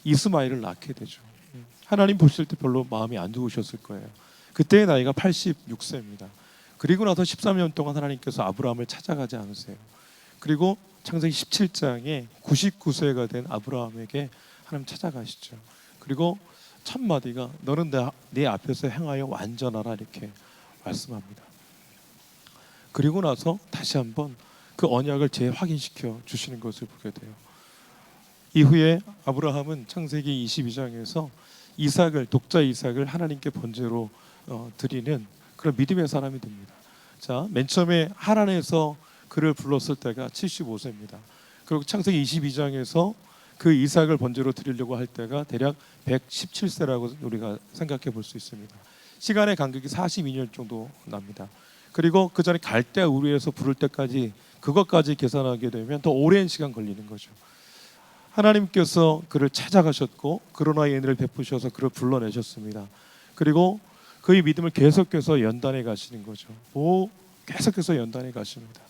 이스마엘을 낳게 되죠. 하나님 보실 때 별로 마음이 안 좋으셨을 거예요. 그때의 나이가 86세입니다. 그리고 나서 13년 동안 하나님께서 아브라함을 찾아가지 않으세요. 그리고 창세기 17장에 99세가 된 아브라함에게 하나님 찾아가시죠. 그리고 첫 마디가 너는 내 앞에서 행하여 완전하라 이렇게 말씀합니다. 그리고 나서 다시 한번 그 언약을 재확인시켜 주시는 것을 보게 돼요. 이후에 아브라함은 창세기 22장에서 이삭을, 독자 이삭을 하나님께 번제로 드리는 그런 믿음의 사람이 됩니다. 자, 맨 처음에 하란에서 그를 불렀을 때가 75세입니다. 그리고 창세기 22장에서 그 이삭을 번제로 드리려고 할 때가 대략 117세라고 우리가 생각해 볼 수 있습니다. 시간의 간격이 42년 정도 납니다. 그리고 그 전에 갈대아 우르에서 부를 때까지 그것까지 계산하게 되면 더 오랜 시간 걸리는 거죠. 하나님께서 그를 찾아가셨고 그러나의 은혜를 베푸셔서 그를 불러내셨습니다. 그리고 그의 믿음을 계속해서 연단해 가시는 거죠. 계속해서 연단해 가십니다.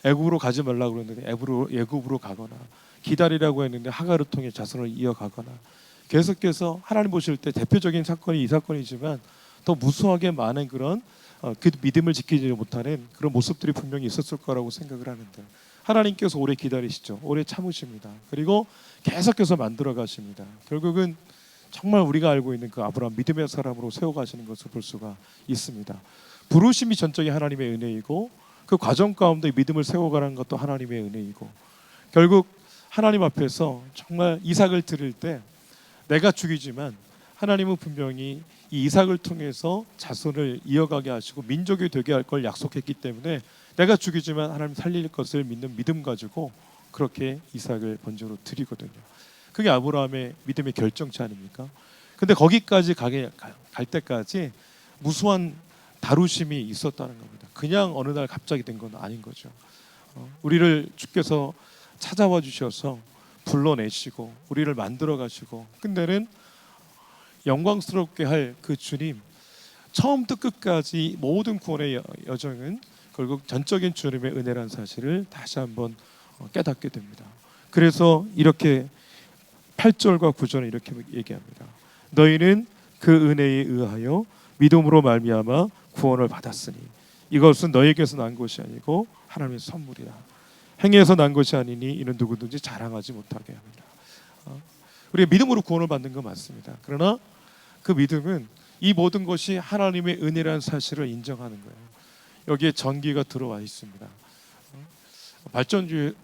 애굽으로 가지 말라고 그랬는데 애굽으로 가거나, 기다리라고 했는데 하갈을 통해 자손을 이어가거나, 계속해서 하나님 보실 때 대표적인 사건이 이 사건이지만 더 무수하게 많은 그런 그 믿음을 지키지 못하는 그런 모습들이 분명히 있었을 거라고 생각을 하는데, 하나님께서 오래 기다리시죠. 오래 참으십니다. 그리고 계속해서 만들어 가십니다. 결국은 정말 우리가 알고 있는 그 아브라함 믿음의 사람으로 세워가시는 것을 볼 수가 있습니다. 부르심이 전적인 하나님의 은혜이고 그 과정 가운데 믿음을 세워가는 것도 하나님의 은혜이고, 결국 하나님 앞에서 정말 이삭을 드릴 때 내가 죽이지만 하나님은 분명히 이 이삭을 통해서 자손을 이어가게 하시고 민족이 되게 할 걸 약속했기 때문에 내가 죽이지만 하나님 살릴 것을 믿는 믿음 가지고 그렇게 이삭을 번제로 드리거든요. 그게 아브라함의 믿음의 결정체 아닙니까? 근데 거기까지 갈 때까지 무수한 다루심이 있었다는 겁니다. 그냥 어느 날 갑자기 된 건 아닌 거죠. 우리를 주께서 찾아와 주셔서 불러내시고 우리를 만들어 가시고 끝내는 영광스럽게 할 그 주님, 처음부터 끝까지 모든 구원의 여정은 결국 전적인 주님의 은혜라는 사실을 다시 한번 깨닫게 됩니다. 그래서 이렇게 8절과 9절은 이렇게 얘기합니다. 너희는 그 은혜에 의하여 믿음으로 말미암아 구원을 받았으니 이것은 너희에게서 난 것이 아니고 하나님의 선물이라. 행위에서 난 것이 아니니 이는 누구든지 자랑하지 못하게 합니다. 우리가 믿음으로 구원을 받는 건 맞습니다. 그러나 그 믿음은 이 모든 것이 하나님의 은혜라는 사실을 인정하는 거예요. 여기에 전기가 들어와 있습니다.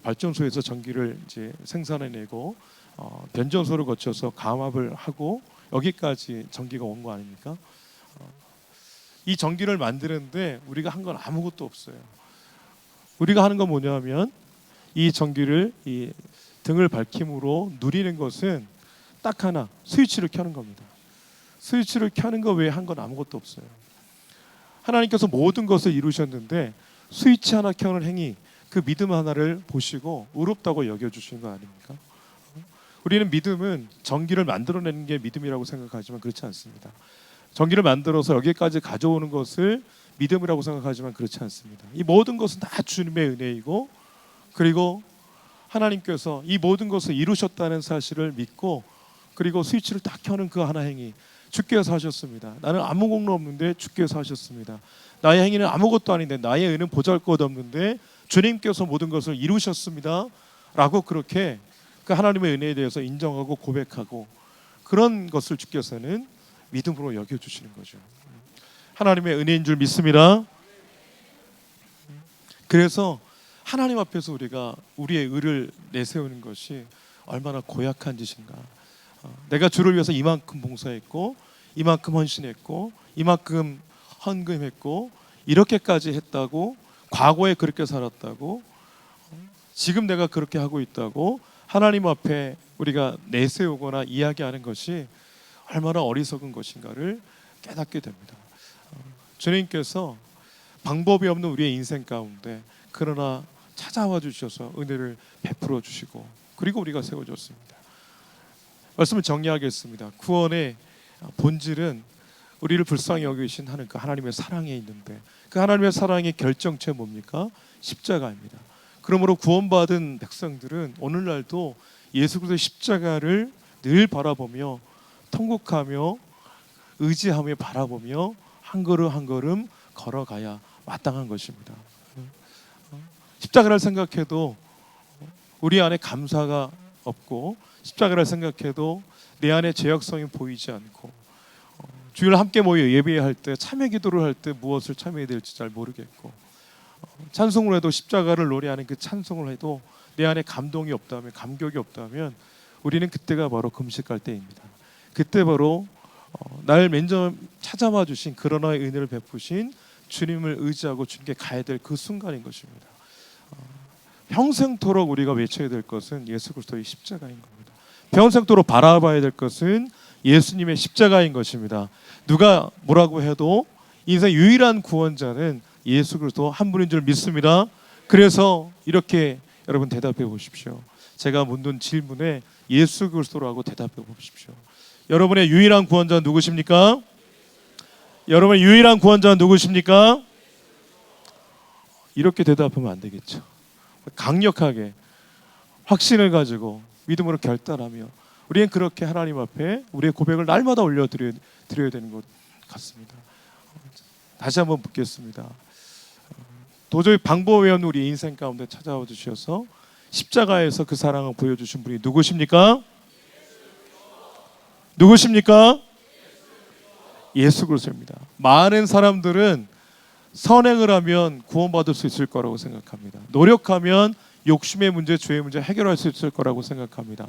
발전소에서 전기를 이제 생산해내고 변전소를 거쳐서 감압을 하고 여기까지 전기가 온 거 아닙니까? 이 전기를 만드는데 우리가 한 건 아무것도 없어요. 우리가 하는 건 뭐냐면 이 전기를 이 등을 밝힘으로 누리는 것은 딱 하나, 스위치를 켜는 겁니다. 스위치를 켜는 거 외에 한 건 아무것도 없어요. 하나님께서 모든 것을 이루셨는데 스위치 하나 켜는 행위, 그 믿음 하나를 보시고 의롭다고 여겨주시는 거 아닙니까? 우리는 믿음은 전기를 만들어내는 게 믿음이라고 생각하지만 그렇지 않습니다. 전기를 만들어서 여기까지 가져오는 것을 믿음이라고 생각하지만 그렇지 않습니다. 이 모든 것은 다 주님의 은혜이고, 그리고 하나님께서 이 모든 것을 이루셨다는 사실을 믿고, 그리고 스위치를 딱 켜는 그 하나 행위, 주께서 하셨습니다. 나는 아무 공로 없는데 주께서 하셨습니다. 나의 행위는 아무것도 아닌데, 나의 의는 보잘것없는데 주님께서 모든 것을 이루셨습니다 라고 그렇게 그 하나님의 은혜에 대해서 인정하고 고백하고, 그런 것을 주께서는 믿음으로 여겨주시는 거죠. 하나님의 은혜인 줄 믿습니다. 그래서 하나님 앞에서 우리가 우리의 의를 내세우는 것이 얼마나 고약한 짓인가. 내가 주를 위해서 이만큼 봉사했고, 이만큼 헌신했고, 이만큼 헌금했고, 이렇게까지 했다고, 과거에 그렇게 살았다고, 지금 내가 그렇게 하고 있다고 하나님 앞에 우리가 내세우거나 이야기하는 것이 얼마나 어리석은 것인가를 깨닫게 됩니다. 주님께서 방법이 없는 우리의 인생 가운데 그러나 찾아와 주셔서 은혜를 베풀어 주시고 그리고 우리가 세워졌습니다. 말씀을 정리하겠습니다. 구원의 본질은 우리를 불쌍히 여기신 하는 그 하나님의 사랑에 있는데 그 하나님의 사랑의 결정체 뭡니까? 십자가입니다. 그러므로 구원받은 백성들은 오늘날도 예수 그리스도의 십자가를 늘 바라보며 통곡하며 의지하며 바라보며 한 걸음 한 걸음 걸어가야 마땅한 것입니다. 십자가를 생각해도 우리 안에 감사가 없고 십자가를 생각해도 내 안에 죄악성이 보이지 않고 주일 함께 모여 예배할 때 참회 기도를 할 때 무엇을 참여해야 될지 잘 모르겠고 찬송을 해도 십자가를 노래하는 그 찬송을 해도 내 안에 감동이 없다면 감격이 없다면 우리는 그때가 바로 금식할 때입니다. 그때 바로 날 먼저 찾아와 주신 그러나의 은혜를 베푸신 주님을 의지하고 주님께 가야 될 그 순간인 것입니다. 평생토록 우리가 외쳐야 될 것은 예수 그리스도의 십자가인 겁니다. 평생토록 바라봐야 될 것은 예수님의 십자가인 것입니다. 누가 뭐라고 해도 인생 유일한 구원자는 예수 그리스도 한 분인 줄 믿습니다. 그래서 이렇게 여러분 대답해 보십시오. 제가 묻는 질문에 예수 그리스도라고 대답해 보십시오. 여러분의 유일한 구원자 누구십니까? 여러분의 유일한 구원자 누구십니까? 이렇게 대답하면 안 되겠죠. 강력하게 확신을 가지고 믿음으로 결단하며 우리는 그렇게 하나님 앞에 우리의 고백을 날마다 올려드려야 되는 것 같습니다. 다시 한번 묻겠습니다. 도저히 방법이 없는 우리 인생 가운데 찾아와 주셔서 십자가에서 그 사랑을 보여주신 분이 누구십니까? 누구십니까? 예수 그리스도입니다. 많은 사람들은 선행을 하면 구원받을 수 있을 거라고 생각합니다. 노력하면 욕심의 문제, 죄의 문제 해결할 수 있을 거라고 생각합니다.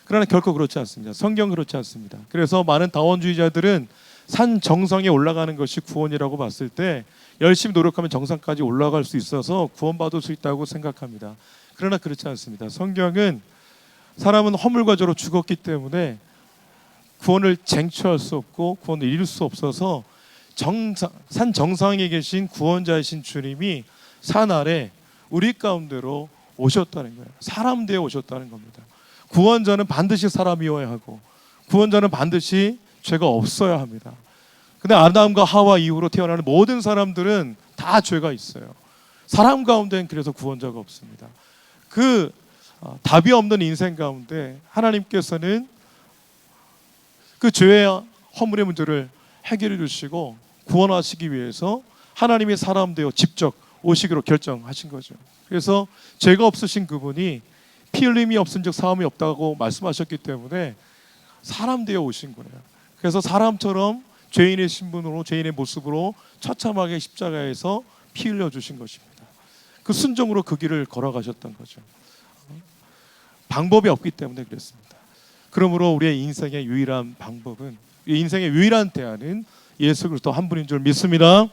그러나 결코 그렇지 않습니다. 성경 그렇지 않습니다. 그래서 많은 다원주의자들은 산 정상에 올라가는 것이 구원이라고 봤을 때 열심히 노력하면 정상까지 올라갈 수 있어서 구원받을 수 있다고 생각합니다. 그러나 그렇지 않습니다. 성경은 사람은 허물과 죄로 죽었기 때문에 구원을 쟁취할 수 없고 구원을 이룰 수 없어서 산 정상에 계신 구원자이신 주님이 산 아래 우리 가운데로 오셨다는 거예요. 사람 되어 오셨다는 겁니다. 구원자는 반드시 사람이어야 하고 구원자는 반드시 죄가 없어야 합니다. 근데 아담과 하와 이후로 태어나는 모든 사람들은 다 죄가 있어요. 사람 가운데는 그래서 구원자가 없습니다. 그 답이 없는 인생 가운데 하나님께서는 그 죄와 허물의 문제를 해결해 주시고 구원하시기 위해서 하나님이 사람 되어 직접 오시기로 결정하신 거죠. 그래서 죄가 없으신 그분이 피 흘림이 없은즉 사함이 없다고 말씀하셨기 때문에 사람 되어 오신 거예요. 그래서 사람처럼 죄인의 신분으로 죄인의 모습으로 처참하게 십자가에서 피 흘려 주신 것입니다. 그 순종으로 그 길을 걸어가셨던 거죠. 방법이 없기 때문에 그랬습니다. 그러므로 우리의 인생의 유일한 방법은 인생의 유일한 대안은 예수 그리스도 한 분인 줄 믿습니다.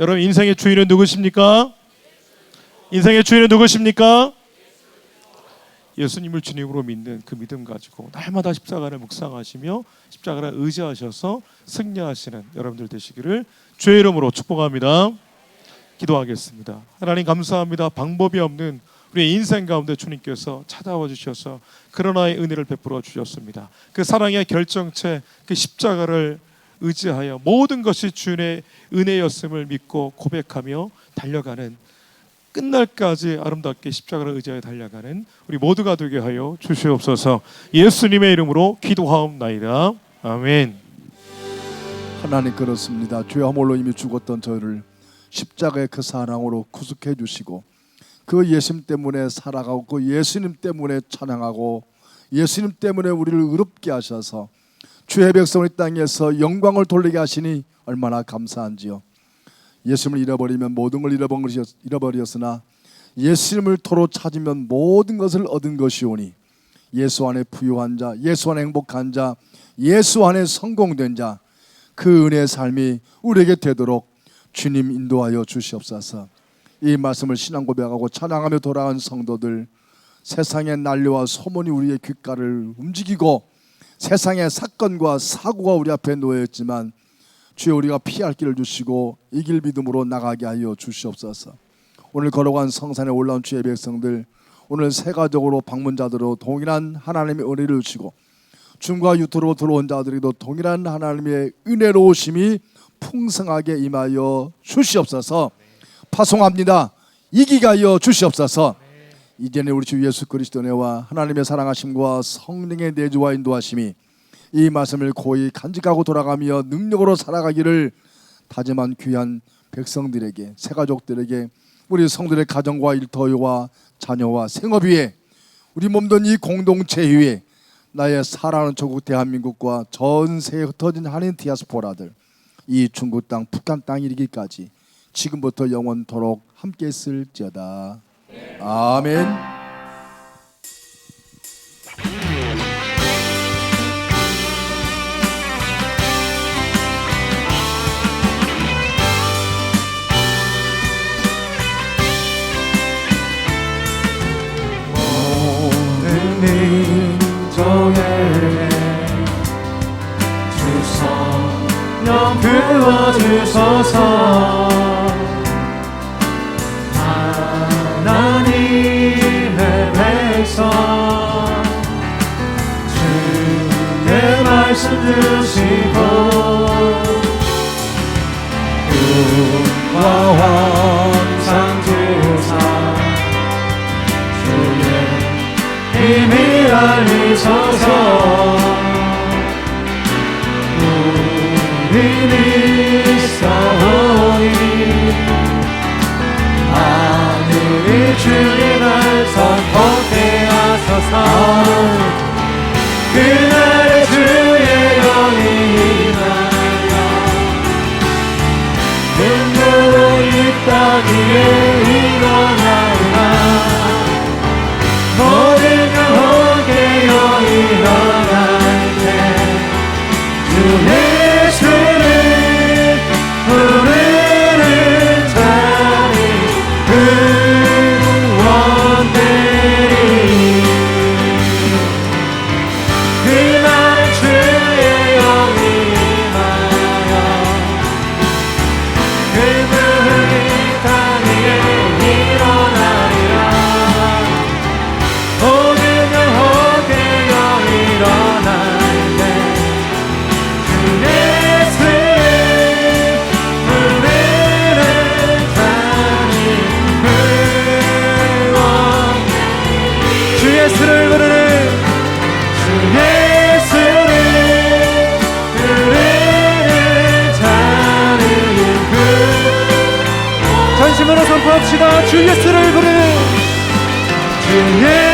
여러분 인생의 주인은 누구십니까? 인생의 주인은 누구십니까? 예수님을 주님으로 믿는 그 믿음 가지고 날마다 십자가를 묵상하시며 십자가를 의지하셔서 승리하시는 여러분들 되시기를 주의 이름으로 축복합니다. 기도하겠습니다. 하나님 감사합니다. 방법이 없는 우리의 인생 가운데 주님께서 찾아와 주셔서 그러나의 은혜를 베풀어 주셨습니다. 그 사랑의 결정체 그 십자가를 의지하여 모든 것이 주님의 은혜였음을 믿고 고백하며 달려가는 끝날까지 아름답게 십자가를 의지하여 달려가는 우리 모두가 되게 하여 주시옵소서. 예수님의 이름으로 기도하옵나이다. 아멘. 하나님 그렇습니다. 죄와 허물로 이미 죽었던 저희를 십자가의 그 사랑으로 구속해 주시고 그 예수님 때문에 살아가고 그 예수님 때문에 찬양하고 예수님 때문에 우리를 의롭게 하셔서 주의 백성을 이 땅에서 영광을 돌리게 하시니 얼마나 감사한지요. 예수님을 잃어버리면 모든 걸 잃어버렸으나 예수님을 토로 찾으면 모든 것을 얻은 것이오니 예수 안에 부유한 자, 예수 안에 행복한 자, 예수 안에 성공된 자, 그 은혜의 삶이 우리에게 되도록 주님 인도하여 주시옵소서. 이 말씀을 신앙 고백하고 찬양하며 돌아간 성도들, 세상의 난리와 소문이 우리의 귓가를 움직이고 세상의 사건과 사고가 우리 앞에 놓여있지만 주여 우리가 피할 길을 주시고 이 길 믿음으로 나가게 하여 주시옵소서. 오늘 걸어간 성산에 올라온 주의 백성들, 오늘 세가적으로 방문자들로 동일한 하나님의 은혜를 주시고 중과 유토로 들어온 자들에게도 동일한 하나님의 은혜로우심이 풍성하게 임하여 주시옵소서. 파송합니다. 이기게 하여 주시옵소서. 이제는 우리 주 예수 그리스도의 은혜와 하나님의 사랑하심과 성령의 내주와 인도하심이 이 말씀을 고이 간직하고 돌아가며 능력으로 살아가기를 다짐한 귀한 백성들에게, 새가족들에게, 우리 성들의 가정과 일터와 자녀와 생업 위에, 우리 몸된 이 공동체 위에, 나의 사랑하는 조국 대한민국과 전 세계에 흩어진 한인 디아스포라들, 이 중국 땅, 북한 땅 이르기까지 지금부터 영원토록 함께 있을지어다. 아멘. 주성령 부어주소서. 하나님의 백성 주의 말씀 주시고 꿈과 환상 주사 주의 힘이 알리소서. 우리 믿사오니 하늘이 주의 날 선포케 하소서. 그날의 주의 영이 임하여 눈물로 이 땅 위에 일어나리라. 모든 영혼 깨어 일어날 때 주의 예수를 부르는 자리 구원되리. 그날 주의 영이 임하여 그분이 땅 위에 일어나리라. 모든 영혼 깨어 일어날 때 주의 예수를 부르는 주 예수를 부르는 자는 전심으로 선포합시다. 주 예수를 부르는 주 예수